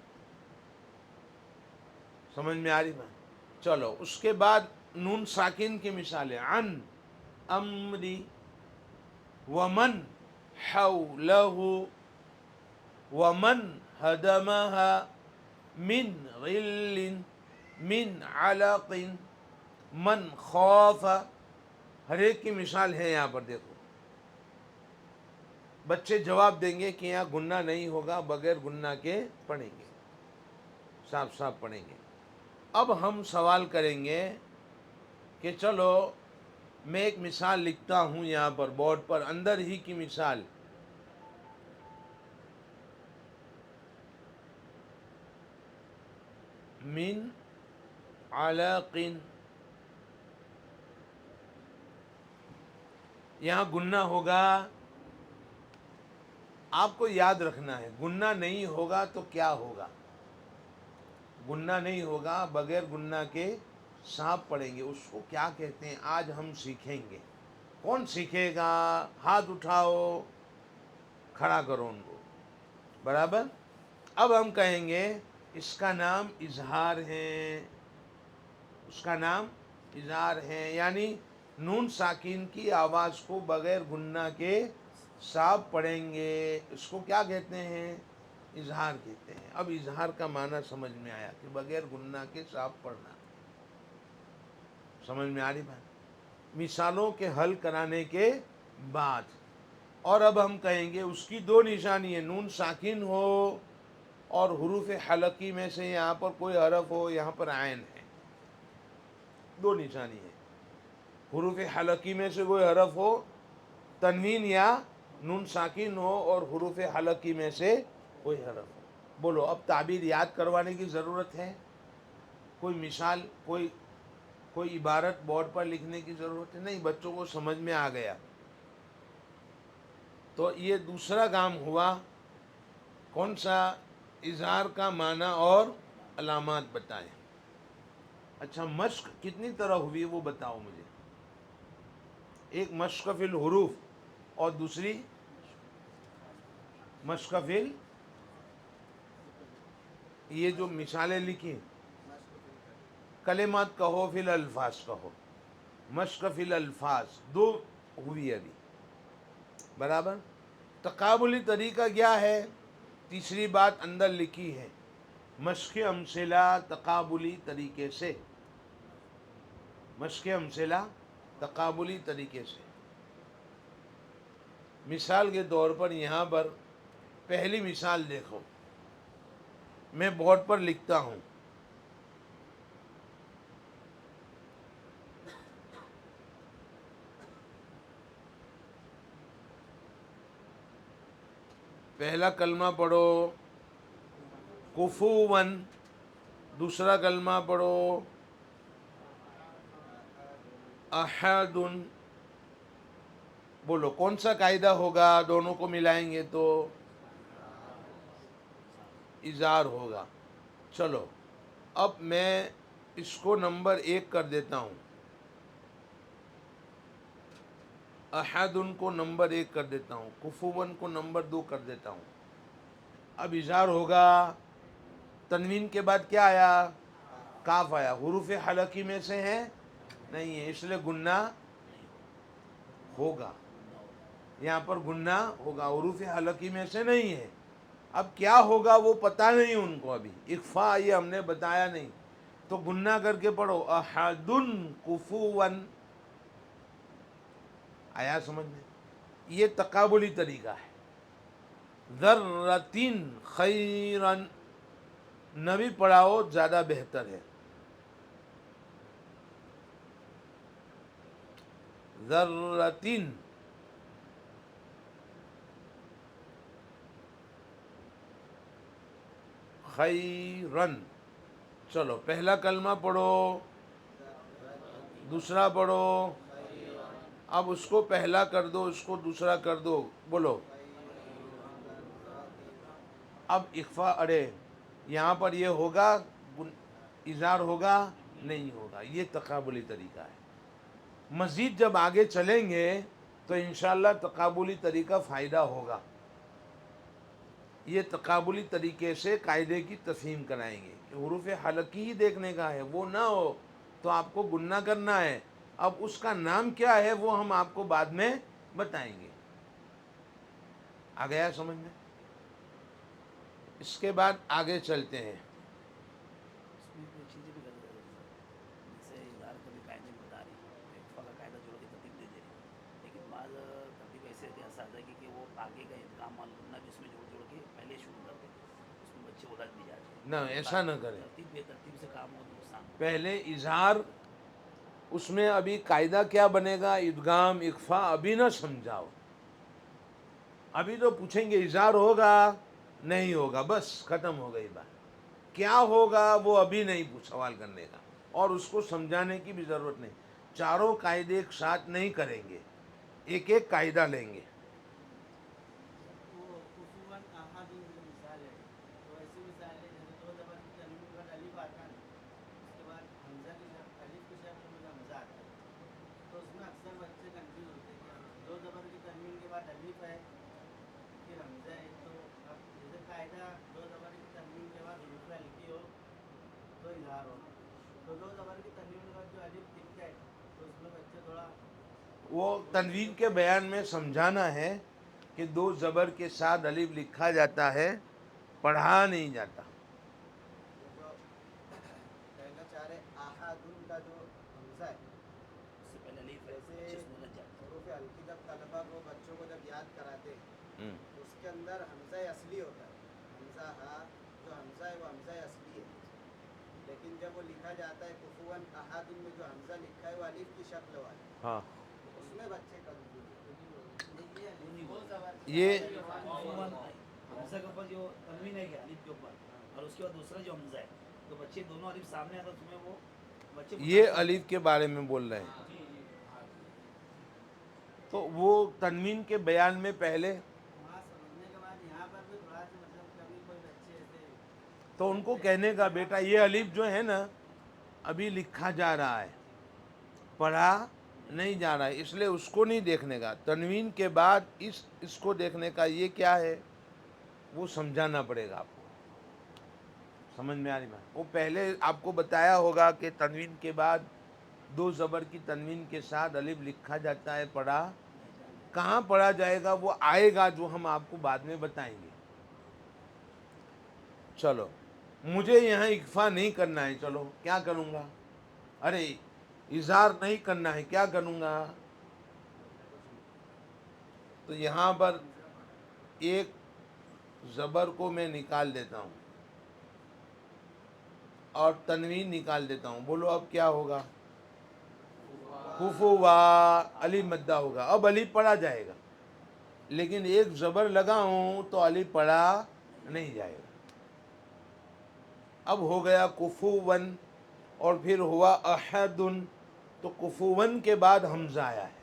سمجھ میں آ رہی بات؟ چلو اس کے بعد نون ساکن کی مثالیں عن، امری، ومن حولہ، ومن ہدمہا، من غل، من علق، من خوف. ہر ایک کی مثال ہے یہاں پر دیکھو. بچے جواب دیں گے کہ یہاں گننا نہیں ہوگا، بغیر گننا کے پڑھیں گے، صاف صاف پڑھیں گے. اب ہم سوال کریں گے کہ چلو میں ایک مثال لکھتا ہوں یہاں پر بورڈ پر، اندر ہی کی مثال. من علق. یہاں گننا ہوگا، آپ کو یاد رکھنا ہے. گننا نہیں ہوگا تو کیا ہوگا؟ گننا نہیں ہوگا، بغیر گننا کے صاف پڑھیں گے. اس کو کیا کہتے ہیں آج ہم سیکھیں گے. کون سیکھے گا؟ ہاتھ اٹھاؤ، کھڑا کرو ان کو برابر. اب ہم کہیں گے اس کا نام اظہار ہے. اس کا نام اظہار ہے، یعنی نون ساکین کی آواز کو بغیر گننا کے صاف پڑھیں گے. اس کو کیا کہتے ہیں؟ اظہار کہتے ہیں. اب اظہار کا معنی سمجھ میں آیا کہ بغیر گننا کے صاف پڑھنا. سمجھ میں آ رہی بات؟ مثالوں کے حل کرانے کے بعد. اور اب ہم کہیں گے اس کی دو نشانی ہے، نون ساکن ہو اور حروف حلقی میں سے یہاں پر کوئی حرف ہو، یہاں پر عین ہے. دو نشانی ہے. حروف حلقی میں سے کوئی حرف ہو، تنوین یا نون ساکن ہو، اور حروف حلقی میں سے کوئی حرف ہو. بولو اب تعبیر یاد کروانے کی ضرورت ہے؟ کوئی مثال، کوئی عبارت بورڈ پر لکھنے کی ضرورت ہے؟ نہیں، بچوں کو سمجھ میں آ گیا. تو یہ دوسرا کام ہوا. کون سا؟ اظہار کا معنی اور علامات بتائیں. اچھا مشق کتنی طرح ہوئی وہ بتاؤ مجھے. ایک مشق فی الحروف اور دوسری مشق فی یہ جو مثالیں لکھی کلمات کہو فی الالفاظ کہو. مشق فی الالفاظ دو ہوئی ابھی برابر. تقابلی طریقہ کیا ہے؟ تیسری بات اندر لکھی ہے، مشق امثلہ تقابلی طریقے سے. مشق امثلہ تقابلی طریقے سے. مثال کے طور پر یہاں پر پہلی مثال دیکھو، میں بورڈ پر لکھتا ہوں. پہلا کلمہ پڑھو کفوون. دوسرا کلمہ پڑھو احد. بولو کون سا قاعدہ ہوگا؟ دونوں کو ملائیں گے تو اظہار ہوگا. چلو اب میں اس کو نمبر 1 کر دیتا ہوں، احد کو نمبر 1 کر دیتا ہوں، کفون کو نمبر 2 کر دیتا ہوں۔ اب اظہار ہوگا، تنوین کے بعد کیا آیا؟ کاف آیا، حروف حلقی میں سے ہے نہیں ہے، اس لیے گننا ہوگا، یہاں پر گننا ہوگا، حروف حلقی میں سے نہیں ہے۔ اب کیا ہوگا وہ پتہ نہیں ان کو، ابھی اخفا یہ ہم نے بتایا نہیں، تو گننا کر کے پڑھو، احد کفون، آیا سمجھ میں؟ یہ تقابلی طریقہ ہے۔ ذرتین خیرن نہ بھی پڑھاؤ زیادہ بہتر ہے، ذرتین خیرن۔ چلو پہلا کلمہ پڑھو، دوسرا پڑھو، اب اس کو پہلا کر دو، اس کو دوسرا کر دو، بولو۔ اب اخفا، ارے یہاں پر یہ ہوگا، اظہار ہوگا نہیں ہوگا، یہ تقابلی طریقہ ہے۔ مزید جب آگے چلیں گے تو انشاءاللہ تقابلی طریقہ فائدہ ہوگا، یہ تقابلی طریقے سے قاعدے کی تفہیم کرائیں گے کہ حروف حلقی ہی دیکھنے کا ہے، وہ نہ ہو تو آپ کو گننا کرنا ہے۔ اب اس کا نام کیا ہے وہ ہم آپ کو بعد میں بتائیں گے، آ گیا سمجھ میں؟ اس کے بعد آگے چلتے ہیں۔ اس میں کوئی چیزیں بھی غلط ہے، جیسے اظہار کا بھی قاعدے میں بتا رہی ہے، اخفا کا قاعدہ جوڑ کے ترتیب دے دے رہی، لیکن بعض ترتیب ایسے ہوتی ہے اساتذہ کی کہ وہ آگے کا ادغام معلوم کرنا بھی اس میں جوڑ جوڑ کے پہلے شروع کر دیتے ہیں، اس میں بچے الجھ بھی جاتے ہیں۔ نہ ایسا نہ کریں، ترتیب بے ترتیب سے کام ہو تو نقصان ہوتا ہے۔ پہلے اظہار، اس میں ابھی قاعدہ کیا بنے گا، ادغام اخفا ابھی نہ سمجھاؤ، ابھی تو پوچھیں گے اظہار ہوگا نہیں ہوگا، بس ختم ہو گئی بات۔ کیا ہوگا وہ ابھی نہیں سوال کرنے کا، اور اس کو سمجھانے کی بھی ضرورت نہیں، چاروں قاعدے ایک ساتھ نہیں کریں گے، ایک ایک قاعدہ لیں گے۔ وہ کفواً احد جو مثال ہے، تو ایسی مثال ہے جیسے دو زبر کی تنوین کے بعد الف آتا ہے نا، اس کے بعد حمزہ کی شکل، الف کی شکل میں حمزہ آتا ہے، تو اس میں اکثر بچے کنفیوز ہوتے ہیں کہ دو زبر کی تنوین کے بعد الف ہے پھر حمزہ ہے، تو اب جیسے قاعدہ دو زبر کی تنوین کے بعد حروف ہلکی ہو تو اظہار ہو، تو دو زبر کی تنوین کے بعد جو الف دکھ جائے تو اس میں بچے تھوڑا وہ تنوین کے بیان میں سمجھانا ہے کہ دو زبر کے ساتھ الف لکھا جاتا ہے، پڑھا نہیں جاتا۔ یہ جو کہنا چاہ رہے احد کا جو حمزہ ہے، اس سے پہلے الف ہے، جیسے بچے اس میں الجھ جاتے ہیں۔ حروف ہلکی جب طلبہ کو بچوں کو جب یاد کراتے ہیں تو اس کے اندر حمزہ اصلی ہوتا ہے، حمزہ ہا جو حمزہ ہے وہ حمزہ اصلی ہے، لیکن جب وہ لکھا جاتا ہے کفواً احد میں جو حمزہ لکھا ہے وہ الف کی شکل والا ہے، ہاں، اس میں بچے کنفیوز یہ حمزہ کے اوپر جو تنوین ہے کیا الف کے اوپر، اور اس کے بعد دوسرا جو حمزہ ہے، تو بچے دونوں الف سامنے آتا تمہیں وہ بچے یہ الف کے بارے میں بول رہے ہیں، تو وہ تنوین کے بیان میں پہلے وہاں سمجھنے کے بعد یہاں پر بھی تھوڑا سا مطلب کبھی کوئی بچے ایسے تو ان کو کہنے کا بیٹا یہ الف جو ہے نا ابھی لکھا جا رہا ہے، پڑھا نہیں جا رہا ہے، اس لیے اس کو نہیں دیکھنے کا، تنوین کے بعد اس کو دیکھنے کا، یہ کیا ہے وہ سمجھانا پڑے گا آپ کو، سمجھ میں آ رہی بات؟ وہ پہلے آپ کو بتایا ہوگا کہ تنوین کے بعد دو زبر کی تنوین کے ساتھ الف لکھا جاتا ہے، پڑھا کہاں پڑھا جائے گا وہ آئے گا، جو ہم آپ کو بعد میں بتائیں گے۔ چلو مجھے یہاں اکفا نہیں کرنا ہے، چلو کیا کروں گا، ارے اظہار نہیں کرنا ہے، کیا کروں گا، تو یہاں پر ایک زبر کو میں نکال دیتا ہوں اور تنوین نکال دیتا ہوں، بولو اب کیا ہوگا، خفوا، الف مدہ ہوگا، اب الف پڑھا جائے گا، لیکن ایک زبر لگاؤں تو الف پڑھا نہیں جائے گا۔ اب ہو گیا کفون، اور پھر ہوا احد، تو کفون کے بعد حمزہ آیا ہے۔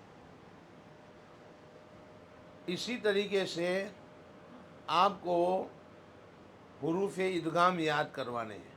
اسی طریقے سے آپ کو حروف ادغام یاد کروانے ہیں،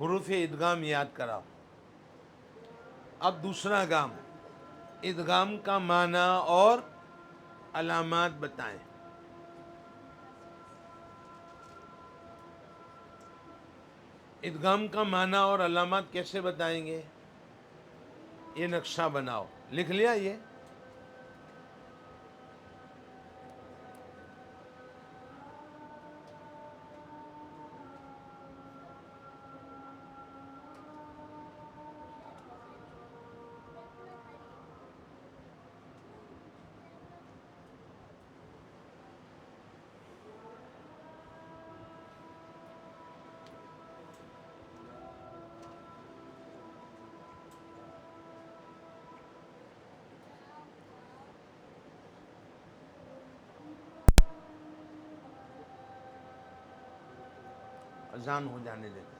حروف ادغام یاد کراؤ. اب دوسرا کام، ادغام کا معنی اور علامات بتائیں. ادغام کا معنی اور علامات کیسے بتائیں گے؟ یہ نقشہ بناؤ. لکھ لیا یہ؟ اذان ہو جانے دیتے.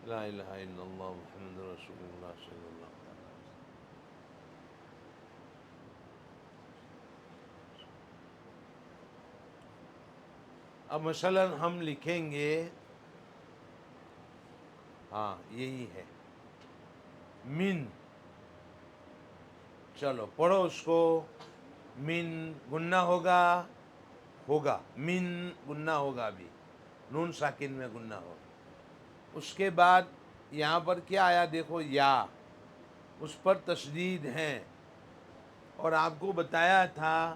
لا الہ الا اللہ محمد رسول اللہ صلی اللہ علیہ وسلم. اب مثلا ہم لکھیں گے، ہاں یہی ہے من. چلو پڑھو اس کو. من گنہ ہوگا، من گنہ ہوگا بھی، نون ساکن میں گنہ ہوگا. اس کے بعد یہاں پر کیا آیا دیکھو، یا، اس پر تشدید ہے. اور آپ کو بتایا تھا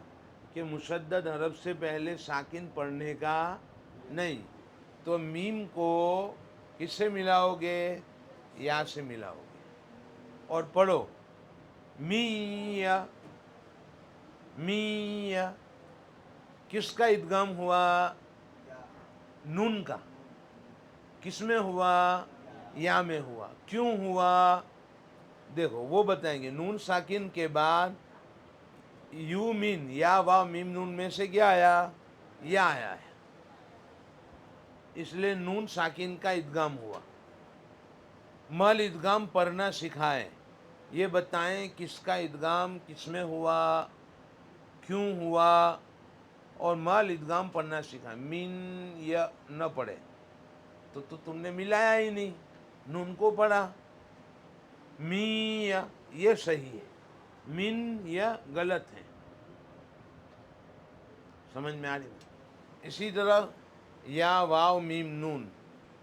کہ مشدد حرف سے پہلے ساکن پڑھنے کا نہیں. تو میم کو کس سے ملاؤ گے؟ یا سے ملاؤ گے. اور پڑھو میہ. میہ کس کا ادغام ہوا؟ نون کا. کس میں ہوا؟ یا میں ہوا. کیوں ہوا؟ دیکھو وہ بتائیں گے. نون ساکن کے بعد یو مین، یا واو میم نون میں سے کیا آیا؟ یا آیا ہے. اس لیے نون ساکن کا ادغام ہوا. مل ادغام پڑھنا سکھائیں. یہ بتائیں کس کا ادغام کس میں ہوا، کیوں ہوا. اور مل ادغام پڑھنا سکھائیں. مین یا نہ پڑھے تو تم نے ملایا ہی نہیں، نون کو پڑھا. می یا یہ صحیح ہے، من یا غلط ہے. سمجھ میں آ رہی؟ اسی طرح یا واو میم نون،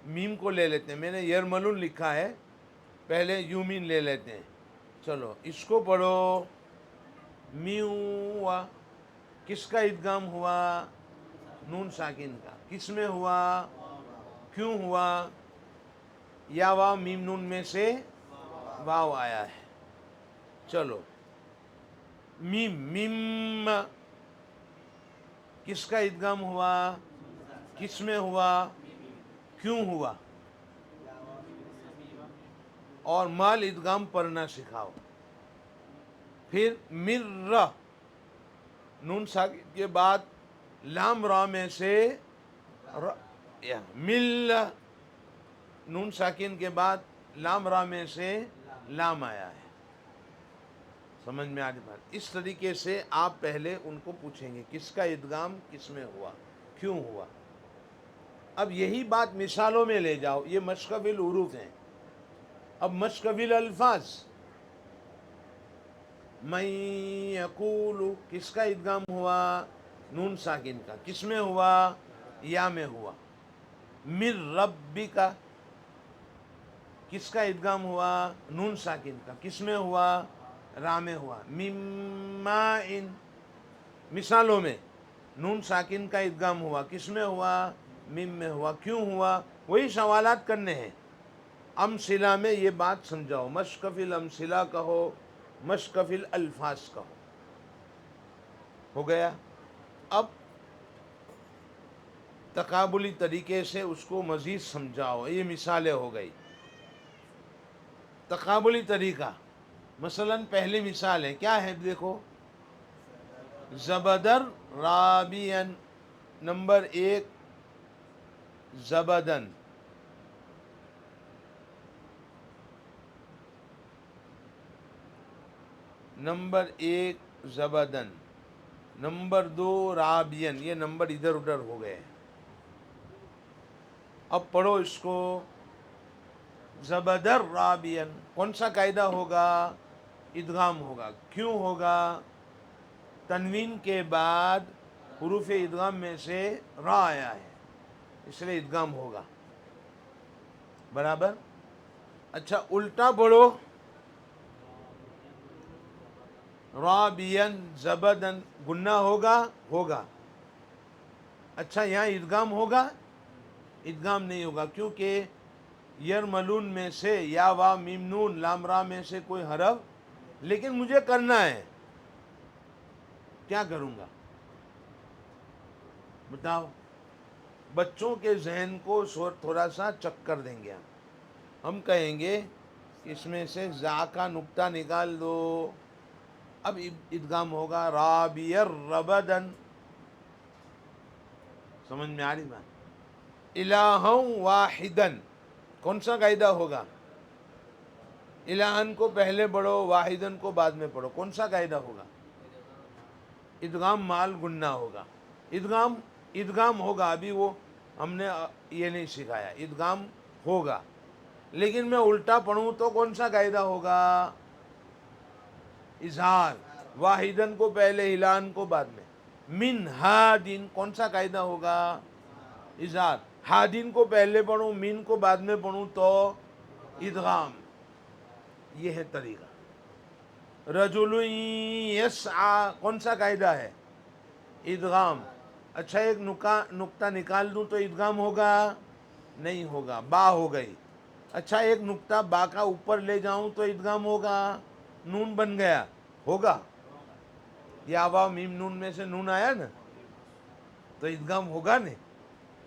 میم کو لے لیتے ہیں. میں نے یرملون لکھا ہے، پہلے یومین لے لیتے ہیں. چلو اس کو پڑھو. میوا کس کا ادغام ہوا؟ نون ساکن کا. کس میں ہوا؟ کیوں ہوا؟ یا واو میم نون میں سے واو آیا ہے. چلو میم. میم کس کا ادغام ہوا؟ کس میں ہوا؟ کیوں ہوا؟ اور مال ادغام پڑھنا سکھاؤ. پھر مر، نون ساکن کے بعد لام را میں سے مل. نون ساکن کے بعد لام را میں سے لام آیا ہے. سمجھ میں آ رہی بات؟ اس طریقے سے آپ پہلے ان کو پوچھیں گے کس کا ادغام کس میں ہوا، کیوں ہوا. اب یہی بات مثالوں میں لے جاؤ. یہ مشکل الحروف ہیں. اب مشکل الفاظ، من یقول کس کا ادغام ہوا؟ نون ساکن کا. کس میں ہوا؟ یا میں ہوا. من ربک کس کا ادغام ہوا؟ نون ساکن کا. کس میں ہوا؟ را میں ہوا. مما ان مثالوں میں نون ساکن کا ادغام ہوا. کس میں ہوا؟ میم میں ہوا. کیوں ہوا؟ وہی سوالات کرنے ہیں. امثلہ میں یہ بات سمجھاؤ. مشکفل امثلہ کہو مشق فی الالفاظ کا ہو گیا. اب تقابلی طریقے سے اس کو مزید سمجھاؤ. یہ مثالیں ہو گئی. تقابلی طریقہ مثلا پہلی مثال ہے کیا ہے دیکھو. زبدر رابین، نمبر 1 زبدن، نمبر 1 زبدن، نمبر 2 رابین. یہ نمبر ادھر ادھر ہو گئے. اب پڑھو اس کو. زبدر رابین کون سا قاعدہ ہوگا؟ ادغام ہوگا. کیوں ہوگا؟ تنوین کے بعد حروف ادغام میں سے را آیا ہے، اس لیے ادغام ہوگا. برابر. اچھا الٹا پڑھو. رابین زبدن گنہ ہوگا؟ ہوگا. اچھا یہاں ادغام ہوگا؟ ادغام نہیں ہوگا، کیونکہ یرملون میں سے یا وا میم نون لام را میں سے کوئی حرف، لیکن مجھے کرنا ہے. کیا کروں گا بتاؤ؟ بچوں کے ذہن کو تھوڑا سا چکر دیں گے. ہم کہیں گے کہ اس میں سے زا کا نقطہ نکال دو. اب ادغام ہوگا رابیر ربدن. سمجھ میں آ رہی بات؟ الہم واحدن کون سا قاعدہ ہوگا؟ الہن کو پہلے پڑھو، واحدن کو بعد میں پڑھو. کون سا قاعدہ ہوگا؟ ادغام مال گنہ ہوگا. ادغام ہوگا. ابھی وہ ہم نے یہ نہیں سکھایا. ادغام ہوگا، لیکن میں الٹا پڑھوں تو کون سا قاعدہ ہوگا؟ اظہار. واحدن کو پہلے، الہن کو بعد میں. من ہادن کون سا قاعدہ ہوگا؟ اظہار. ہادن کو پہلے پڑھوں، من کو بعد میں پڑھوں تو ادغام. یہ ہے طریقہ. رجل یسعی کون سا قاعدہ ہے؟ ادغام. اچھا ایک نقطہ نکال دوں تو ادغام ہوگا؟ نہیں ہوگا. با ہو گئی. اچھا ایک نقطہ با کا اوپر لے جاؤں تو ادغام ہوگا؟ نون بن گیا. ہوگا؟ یا وا میم نون میں سے نون آیا نا تو ادغام ہوگا نہیں.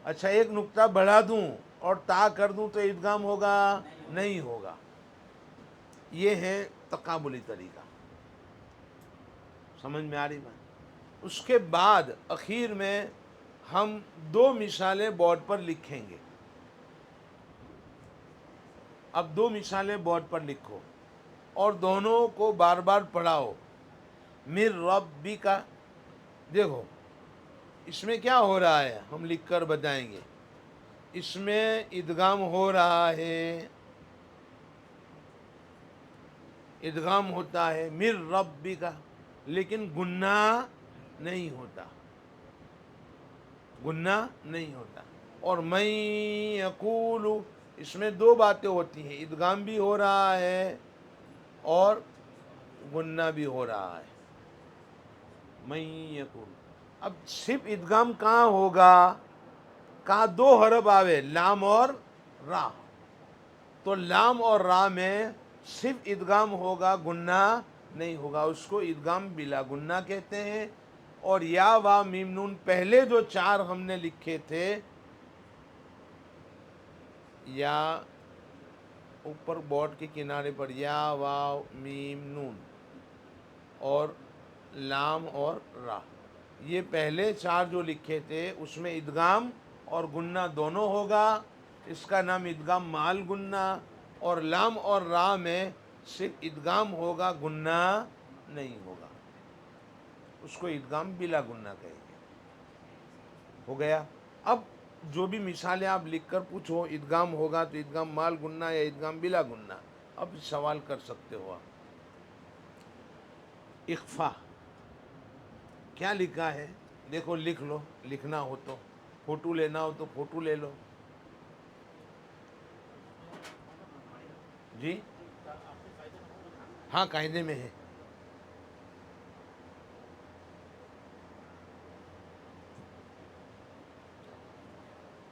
اچھا ایک نقطہ بڑھا دوں اور تا کر دوں تو ادغام ہوگا؟ نہیں ہوگا. یہ ہے تقابلی طریقہ. سمجھ میں آ رہی بات؟ اس کے بعد اخیر میں ہم 2 مثالیں بورڈ پر لکھیں گے. اب 2 مثالیں بورڈ پر لکھو اور دونوں کو بار بار پڑھاؤ. مر ربک کا دیکھو اس میں کیا ہو رہا ہے، ہم لکھ کر بتائیں گے. اس میں ادغام ہو رہا ہے، ادغام ہوتا ہے مر ربک کا، لیکن گناہ نہیں ہوتا. گناہ نہیں ہوتا. اور میں یقول اس میں 2 باتیں ہوتی ہیں، ادغام بھی ہو رہا ہے اور گناہ بھی ہو رہا ہے. میں یقول. اب صرف ادغام کہاں ہوگا؟ کہاں 2 حرف آوے، لام اور را. تو لام اور را میں صرف ادغام ہوگا، گناہ نہیں ہوگا. اس کو ادغام بلا گناہ کہتے ہیں. اور یا وا میم نون پہلے جو 4 ہم نے لکھے تھے، یا اوپر بورڈ کے کنارے پر یا واو میم نون اور لام اور را، یہ پہلے 4 جو لکھے تھے اس میں ادغام اور گنہ دونوں ہوگا. اس کا نام ادغام مال گنہ. اور لام اور را میں صرف ادغام ہوگا، گنہ نہیں ہوگا. اس کو ادغام بلا گنہ کہیں گے. ہو گیا؟ اب جو بھی مثالیں آپ لکھ کر پوچھو، ادغام ہوگا تو ادغام مال گنہ یا ادغام بلا گنہ، اب سوال کر سکتے ہو آپ. اخفا کیا لکھا ہے دیکھو، لکھ لو. لکھنا ہو تو فوٹو لینا ہو تو فوٹو لے لو. جی ہاں قاعدے میں ہے.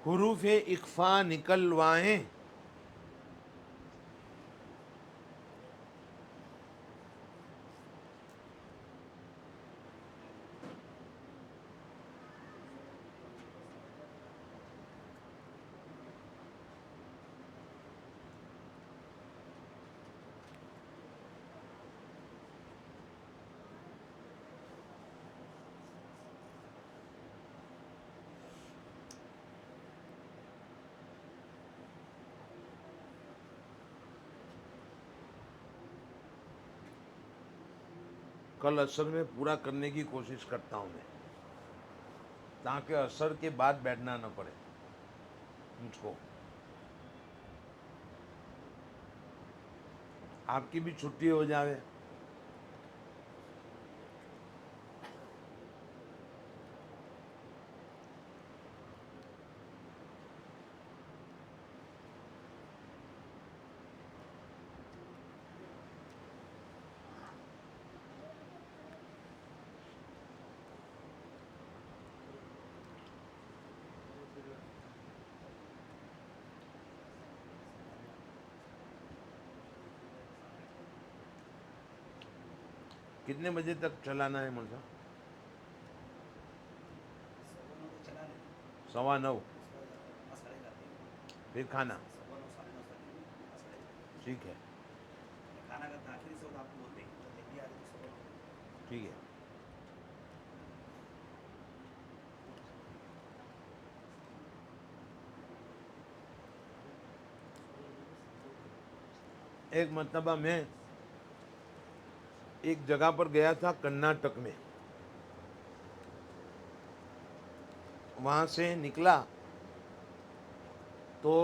حروف اخفا نکلوائیں. کل عصر میں پورا کرنے کی کوشش کرتا ہوں میں، تاکہ عصر کے بعد بیٹھنا نہ پڑے مجھ کو. آپ کی بھی چھٹی ہو جاوے. کتنے بجے تک چلانا ہے مرزا؟ چلا لیں 9:15. مسئلے جاتے ہیں پھر کھانا. 9:30 ٹھیک ہے کھانا اگر تاخیر سے ہو تو آپ کو بولتے ہیں جلدی آ جائے تو ٹھیک ہے. ایک مرتبہ میں ایک جگہ پر گیا تھا کرناٹک میں. وہاں سے نکلا تو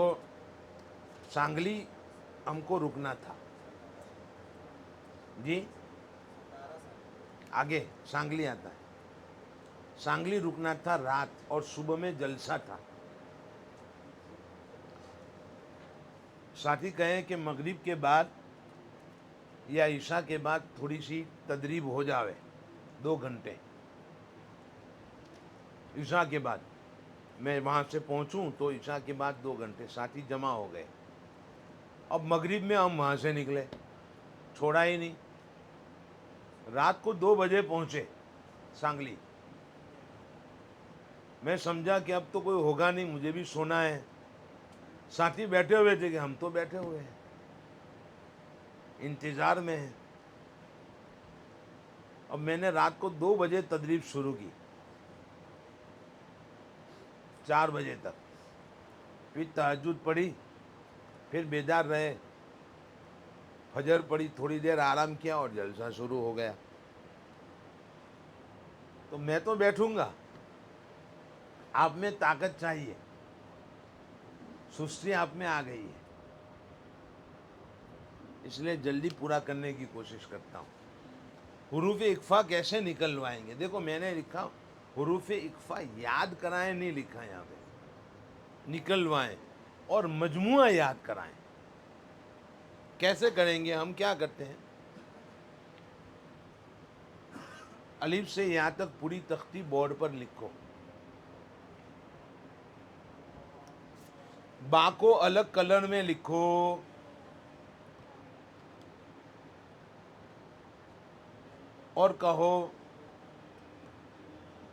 سانگلی ہم کو رکنا تھا. جی آگے سانگلی آتا ہے. سانگلی رکنا تھا رات، اور صبح میں جلسہ تھا. ساتھی کہیں کہ مغرب کے بعد یا عشاء کے بعد تھوڑی سی تدریب ہو جاوے 2 گھنٹے. عشاء کے بعد میں وہاں سے پہنچوں تو عشاء کے بعد 2 گھنٹے. ساتھی جمع ہو گئے. اب مغرب میں ہم وہاں سے نکلے، چھوڑا ہی نہیں. رات کو 2 بجے پہنچے سانگلی. میں سمجھا کہ اب تو کوئی ہوگا نہیں، مجھے بھی سونا ہے. ساتھی بیٹھے ہوئے تھے کہ ہم تو بیٹھے ہوئے ہیں، انتظار میں ہیں. اب میں نے رات کو 2 بجے تدریب شروع کی، 4 بجے تک. پھر تہجد پڑھی، پھر بیدار رہے، فجر پڑھی، تھوڑی دیر آرام کیا اور جلسہ شروع ہو گیا. تو میں تو بیٹھوں گا، آپ میں طاقت چاہیے. سستی آپ میں آ گئی ہے، اس لیے جلدی پورا کرنے کی کوشش کرتا ہوں. حروف اقفا کیسے نکلوائیں گے؟ دیکھو میں نے لکھا حروف اقفا یاد کرائیں نہیں لکھا یہاں پہ، نکلوائیں اور مجموعہ یاد کرائیں. کیسے کریں گے؟ ہم کیا کرتے ہیں، الف سے یہاں تک پوری تختی بورڈ پر لکھو. با کو الگ کلر میں لکھو. اور کہو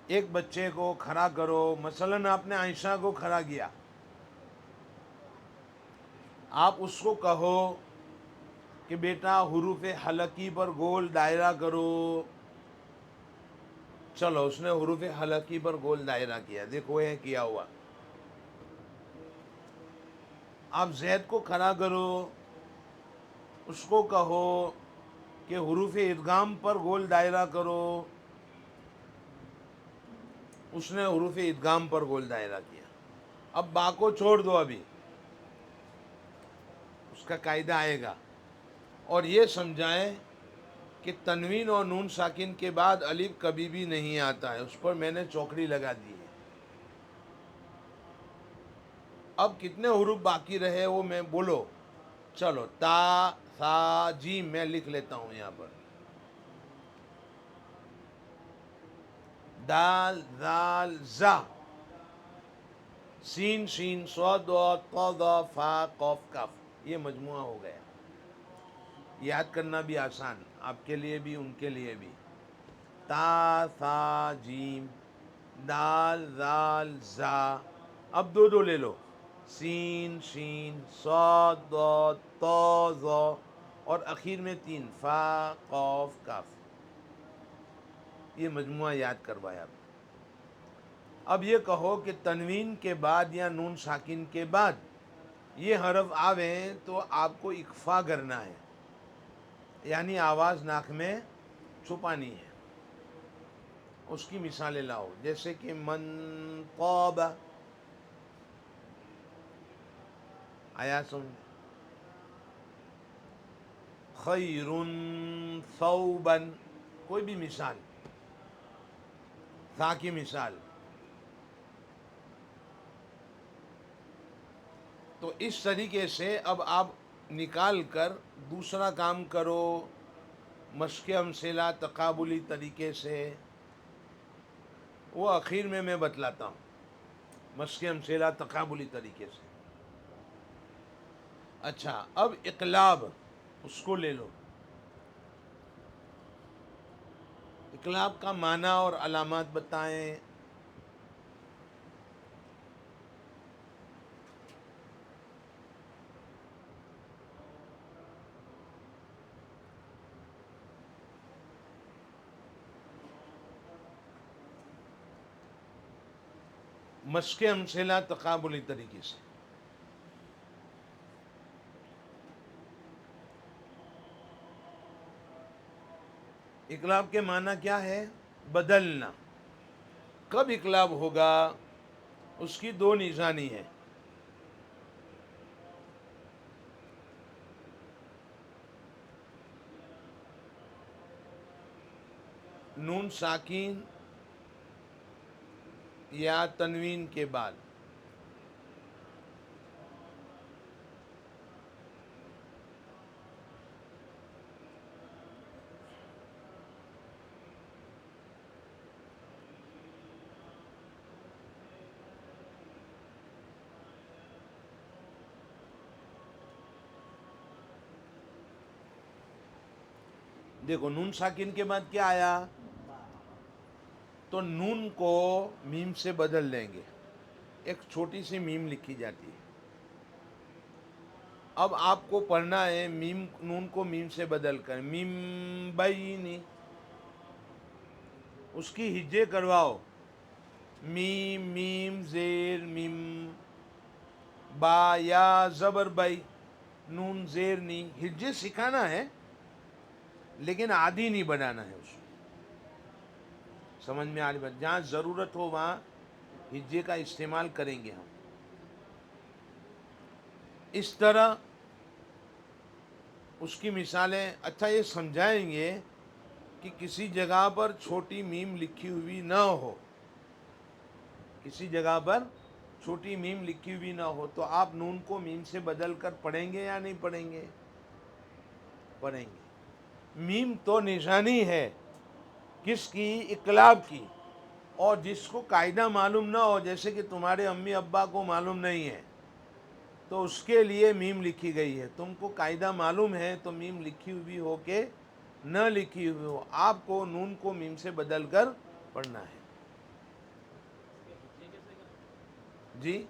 ایک بچے کو کھڑا کرو. مثلاً آپ نے عائشہ کو کھڑا کیا، آپ اس کو کہو کہ بیٹا حروف حلقی پر گول دائرہ کرو. چلو اس نے حروف حلقی پر گول دائرہ کیا، دیکھو یہ کیا ہوا. آپ زید کو کھڑا کرو، اس کو کہو کہ حروف ادغام پر گول دائرہ کرو. اس نے حروف ادغام پر گول دائرہ کیا. اب با کو چھوڑ دو، ابھی اس کا قاعدہ آئے گا. اور یہ سمجھائیں کہ تنوین اور نون ساکن کے بعد الف کبھی بھی نہیں آتا ہے. اس پر میں نے چوکڑی لگا دی ہے. اب کتنے حروف باقی رہے وہ میں بولو. چلو تا ثا جیم میں لکھ لیتا ہوں یہاں پر. دال ذال زا، سین شین صاد ضاد طا ظا فا قاف کاف. یہ مجموعہ ہو گیا. یاد کرنا بھی آسان، آپ کے لیے بھی ان کے لیے بھی. تا ثا جیم دال ذال زا. اب 2 لے لو، سین شین صاد ضاد طا ظا، اور اخیر میں 3 فا قاف کاف. یہ مجموعہ یاد کروایا. اب یہ کہو کہ تنوین کے بعد یا نون ساکن کے بعد یہ حرف آویں تو آپ کو اکفا کرنا ہے، یعنی آواز ناک میں چھپانی ہے. اس کی مثالیں لاؤ، جیسے کہ من طاب، آیا سمجھ؟ خیر ثوبا، کوئی بھی مثال، تھا کی مثال. تو اس طریقے سے اب آپ نکال کر دوسرا کام کرو مشق امثلہ تقابلی طریقے سے. وہ اخیر میں بتلاتا ہوں مشق امثلہ تقابلی طریقے سے. اچھا، اب اقلاب، اس کو لے لو. اقلاب کا معنی اور علامات بتائیں. مشق امثلہ تقابلی طریقے سے. اقلاب کے معنی کیا ہے؟ بدلنا. کب اقلاب ہوگا؟ اس کی دو نشانی ہے. نون ساکین یا تنوین کے بعد. دیکھو نون ساکن کے بعد کیا آیا؟ تو نون کو میم سے بدل دیں گے. ایک چھوٹی سی میم لکھی جاتی ہے. اب آپ کو پڑھنا ہے میم، نون کو میم سے بدل کر میم بینی. اس کی ہجے کرواؤ. میم میم زیر میم، با یا زبر بئی، نون زیر نی. ہجے سکھانا ہے لیکن عادی نہیں بنانا ہے. اس کو سمجھ میں آ رہی بات؟ جہاں ضرورت ہو وہاں ہجے کا استعمال کریں گے ہم. اس طرح اس کی مثالیں اچھا یہ سمجھائیں گے کہ کسی جگہ پر چھوٹی میم لکھی ہوئی نہ ہو. کسی جگہ پر چھوٹی میم لکھی ہوئی نہ ہو تو آپ نون کو میم سے بدل کر پڑھیں گے یا نہیں پڑھیں گے؟ پڑھیں گے. میم تو نشانی ہے کس کی؟ اقلاب کی. اور جس کو قاعدہ معلوم نہ ہو، جیسے کہ تمہارے امی ابا کو معلوم نہیں ہے تو اس کے لیے میم لکھی گئی ہے. تم کو قاعدہ معلوم ہے تو میم لکھی ہوئی ہو کہ نہ لکھی ہوئی ہو، آپ کو نون کو میم سے بدل کر پڑھنا ہے. جی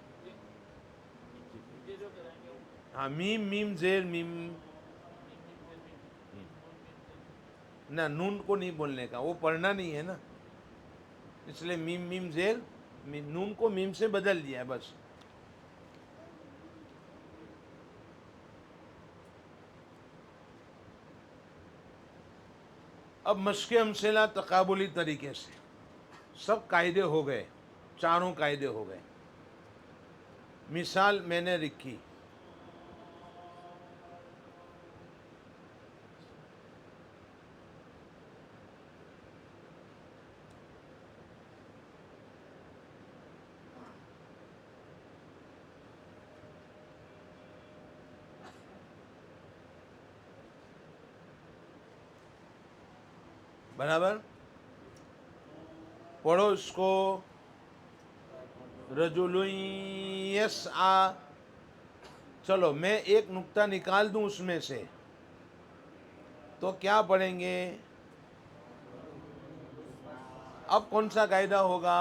ہاں، میم میم زیر میم. نہ، نون کو نہیں بولنے کا، وہ پڑھنا نہیں ہے نا، اس لیے میم میم زیر میم. نون کو میم سے بدل دیا ہے بس. اب مشق امثلہ تقابلی طریقے سے سب قاعدے ہو گئے، چاروں قاعدے ہو گئے. مثال میں نے لکھی. برابر پڑھو اس کو. رجل یسعی. چلو میں ایک نقطہ نکال دوں اس میں سے تو کیا پڑھیں گے؟ اب کون سا قاعدہ ہوگا؟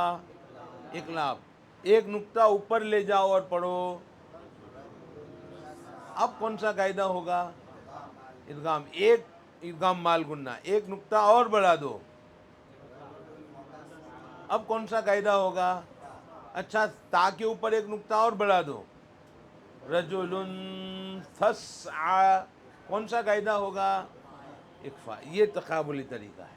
اقلاب. ایک نقطہ اوپر لے جاؤ اور پڑھو. اب کون سا قاعدہ ہوگا؟ ادغام. ایک ادغام مال گنہ. ایک نقطہ اور بڑھا دو. اب کون سا قاعدہ ہوگا؟ اچھا، تا کے اوپر ایک نقطہ اور بڑھا دو. رجل تسعى. کون سا قاعدہ ہوگا؟ اخفاء. یہ تقابلی طریقہ ہے.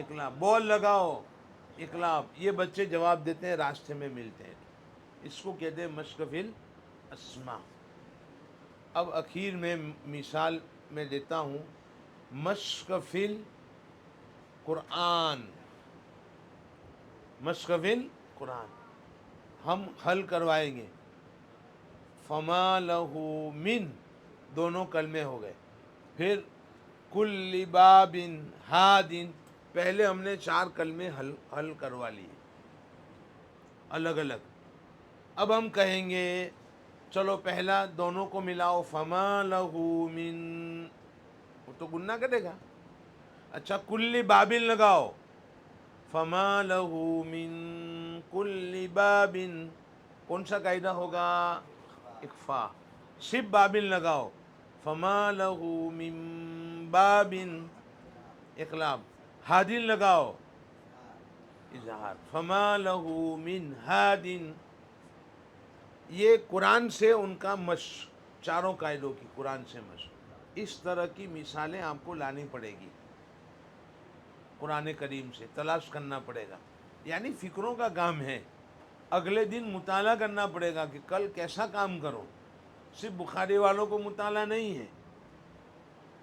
اقلاب، بال لگاؤ، اقلاب، یہ بچے جواب دیتے ہیں راستے میں ملتے ہیں، اس کو کہتے ہیں مشق فی الاسماء۔ اب اخیر میں مثال میں دیتا ہوں، مشق فی القرآن، مشق فی القرآن، ہم حل کروائیں گے، فما لہ من، دونوں کلمے ہو گئے، پھر کل باب ہاد، پہلے ہم نے 4 کلمے حل کروا لیے الگ الگ، اب ہم کہیں گے چلو پہلا دونوں کو ملاؤ، فما لہ من، وہ تو گننا کرے گا، اچھا کل بابن لگاؤ، فما لہ من کل باب، کون سا قاعدہ ہوگا؟ اکفا، صرف بابن لگاؤ، فما لہ من باب، اقلاب، ہادن لگاؤ، اظہار، فما لہ من ہادن، یہ قرآن سے ان کا مشق، چاروں قاعدوں کی قرآن سے مشق، اس طرح کی مثالیں آپ کو لانی پڑے گی، قرآن کریم سے تلاش کرنا پڑے گا، یعنی فکروں کا کام ہے، اگلے دن مطالعہ کرنا پڑے گا کہ کل کیسا کام کرو، صرف بخاری والوں کو مطالعہ نہیں ہے۔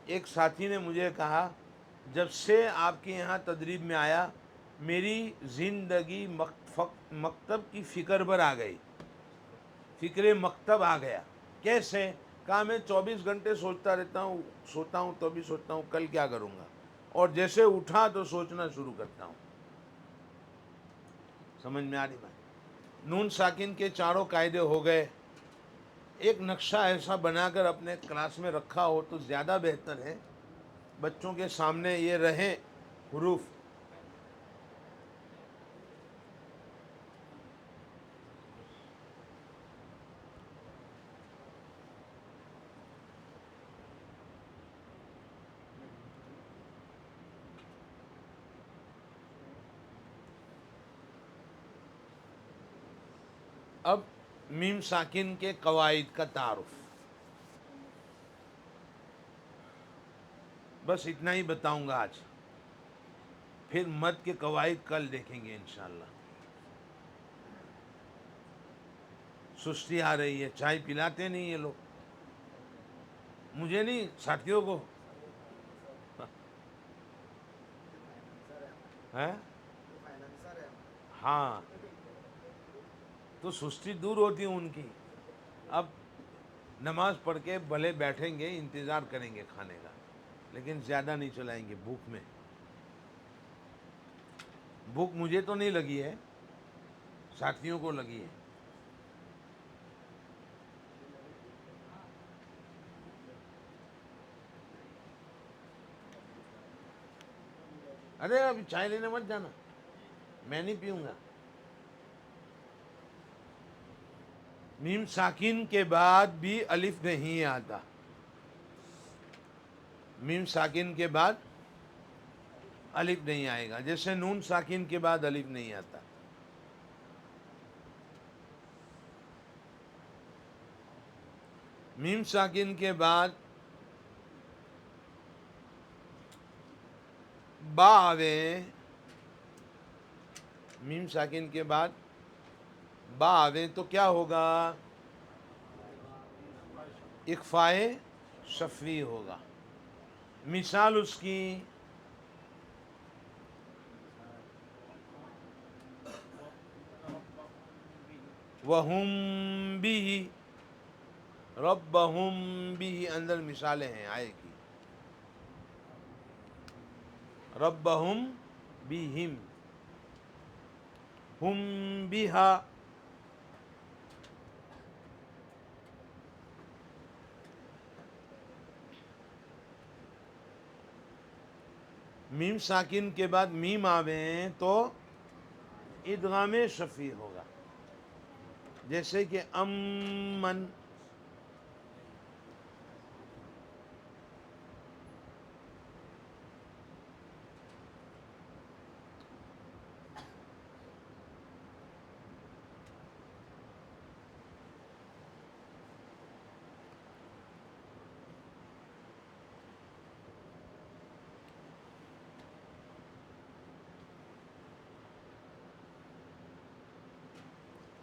ایک ساتھی نے مجھے کہا جب سے آپ کے یہاں تدریب میں آیا میری زندگی مکتب کی فکر پر آ گئی، فکر مکتب آ گیا، کیسے؟ کہا میں 24 گھنٹے سوچتا رہتا ہوں، سوتا ہوں تو بھی سوچتا ہوں کل کیا کروں گا، اور جیسے اٹھا تو سوچنا شروع کرتا ہوں۔ سمجھ میں آ رہی بات؟ نون ساکن کے چاروں قاعدے ہو گئے، ایک نقشہ ایسا بنا کر اپنے کلاس میں رکھا ہو تو زیادہ بہتر ہے، بچوں کے سامنے یہ رہیں حروف۔ اب میم ساکن کے قواعد کا تعارف، بس اتنا ہی بتاؤں گا آج، پھر مد کے قواعد کل دیکھیں گے انشاءاللہ۔ سستی آ رہی ہے، چائے پلاتے نہیں یہ لوگ، مجھے نہیں، ساتھیوں کو ہے، ہاں تو سستی دور ہوتی ہے ان کی۔ اب نماز پڑھ کے بھلے بیٹھیں گے، انتظار کریں گے کھانے کا، لیکن زیادہ نہیں چلائیں گے بھوک میں، بھوک مجھے تو نہیں لگی ہے، ساتھیوں کو لگی ہے۔ ارے ابھی چائے لینے مت جانا، میں نہیں پیوں گا۔ میم ساکن کے بعد بھی الف نہیں آتا، میم ساکن کے بعد الف نہیں آئے گا، جیسے نون ساکن کے بعد الف نہیں آتا۔ میم ساکن کے بعد با آوے، میم ساکن کے بعد با آوے تو کیا ہوگا؟ اخفائے شفوی ہوگا۔ مثال اس کی وَهُمْ بِهِ، رَبَّهُمْ بِهِ، اندر مثالیں ہیں آئے کی، رَبَّهُمْ بِهِمْ، ہم بِهَا، میم ساکن کے بعد میم آویں تو ادغام شفیع ہوگا، جیسے کہ امن،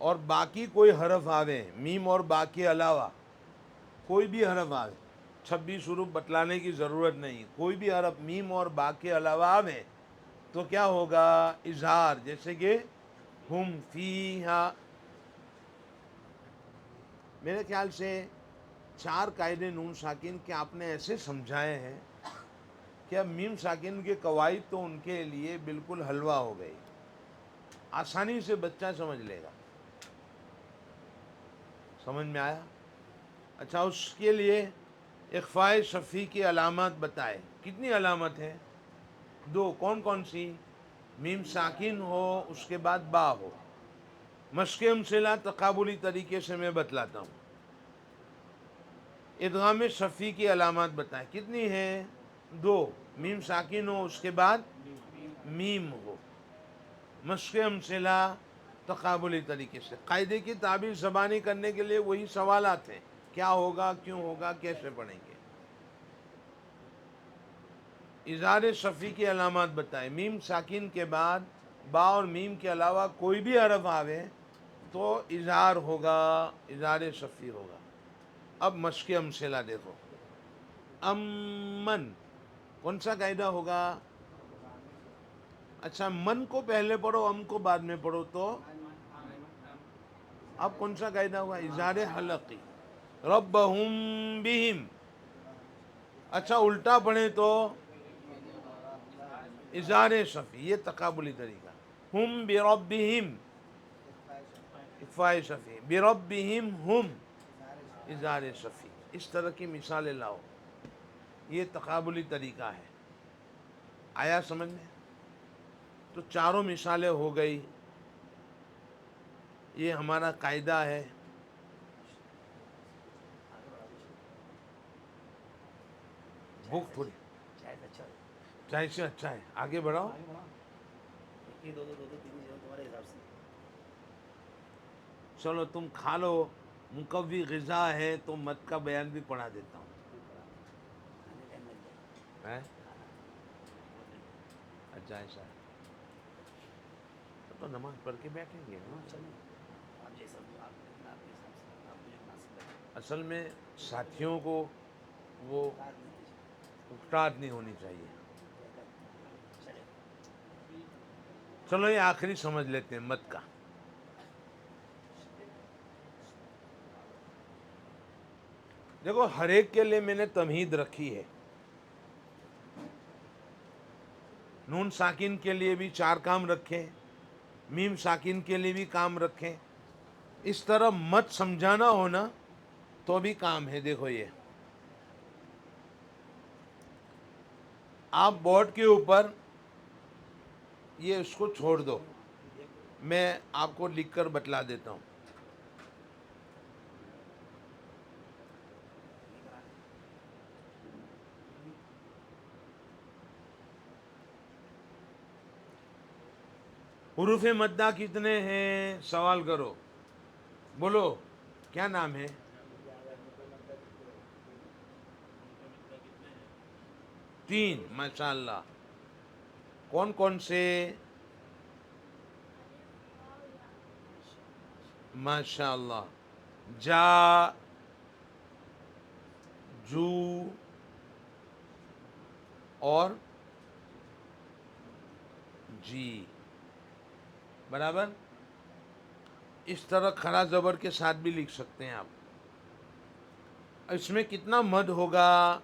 اور باقی کوئی حرف آوے میم اور با کے علاوہ کوئی بھی حرف آوے 26 حروف بتلانے کی ضرورت نہیں, کوئی بھی حرف میم اور با کے علاوہ آوے تو کیا ہوگا اظہار, جیسے کہ ہم فیہا. میرے خیال سے 4 قاعدے نون ساکن کے آپ نے ایسے سمجھائے ہیں کہ اب میم ساکن کے قواعد تو ان کے لیے بالکل حلوہ ہو گئی, آسانی سے بچہ سمجھ لے گا. سمجھ میں آیا؟ اچھا, اس کے لیے اخفاء شفیع کی علامات بتائے. کتنی علامت ہیں؟ 2. کون کون سی؟ میم ساکن ہو, اس کے بعد با ہو. مشق امثلہ تقابلی طریقے سے میں بتلاتا ہوں. ادغام شفیع کی علامات بتائیں. کتنی ہیں؟ 2. میم ساکن ہو, اس کے بعد میم ہو. مشق امثلہ تقابلی طریقے سے. قاعدے کی تعبیر زبانی کرنے کے لیے وہی سوالات ہیں, کیا ہوگا, کیوں ہوگا, کیسے پڑھیں گے. اظہار شفیع کی علامات بتائیں. میم ساکن کے بعد با اور میم کے علاوہ کوئی بھی حرف آوے تو اظہار ہوگا, اظہار شفیع ہوگا. اب مشق امثلہ دیکھو. امن کون سا قاعدہ ہوگا؟ اچھا, من کو پہلے پڑھو, ام کو بعد میں پڑھو تو اب کون سا قاعدہ ہوگا؟ اظہار حلقی. ربہم بہم. اچھا, الٹا پڑھیں تو اظہار شفیع. یہ تقابلی طریقہ. ہم بربہم اخفاء شفیع, بربہم ہم اظہار شفیع. اس طرح کی مثالیں لاؤ, یہ تقابلی طریقہ ہے. آیا سمجھ میں؟ تو 4 مثالیں ہو گئی. یہ ہمارا قاعدہ ہے. بھوک تھوڑی چائے سے اچھا ہے, آگے بڑھاؤ. دو تین تمہارے حساب سے. چلو تم کھا لو, مقوی غذا ہے تو مت کا بیان بھی پڑھا دیتا ہوں. ہیں؟ اچھا ایسا ہے تو نماز پڑھ کے بیٹھیں گے. اصل میں ساتھیوں کو وہ اکتاہٹ نہیں ہونی چاہیے. چلو یہ آخری سمجھ لیتے ہیں مت کا. دیکھو, ہر ایک کے لیے میں نے تمہید رکھی ہے. نون ساکن کے لیے بھی 4 کام رکھے, میم ساکن کے لیے بھی کام رکھے. اس طرح مت سمجھانا ہونا تو بھی کام ہے. دیکھو یہ آپ بورڈ کے اوپر یہ اس کو چھوڑ دو, میں آپ کو لکھ کر بتلا دیتا ہوں. حروف مدہ کتنے ہیں؟ سوال کرو, بولو کیا نام ہے؟ 3. ماشاء اللہ. کون کون سے؟ ماشاء اللہ. جا, جو اور جی. برابر. اس طرح کھڑا زبر کے ساتھ بھی لکھ سکتے ہیں آپ. اس میں کتنا مد ہوگا؟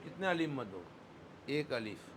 کتنے الف مد ہوگا؟ 1 الف.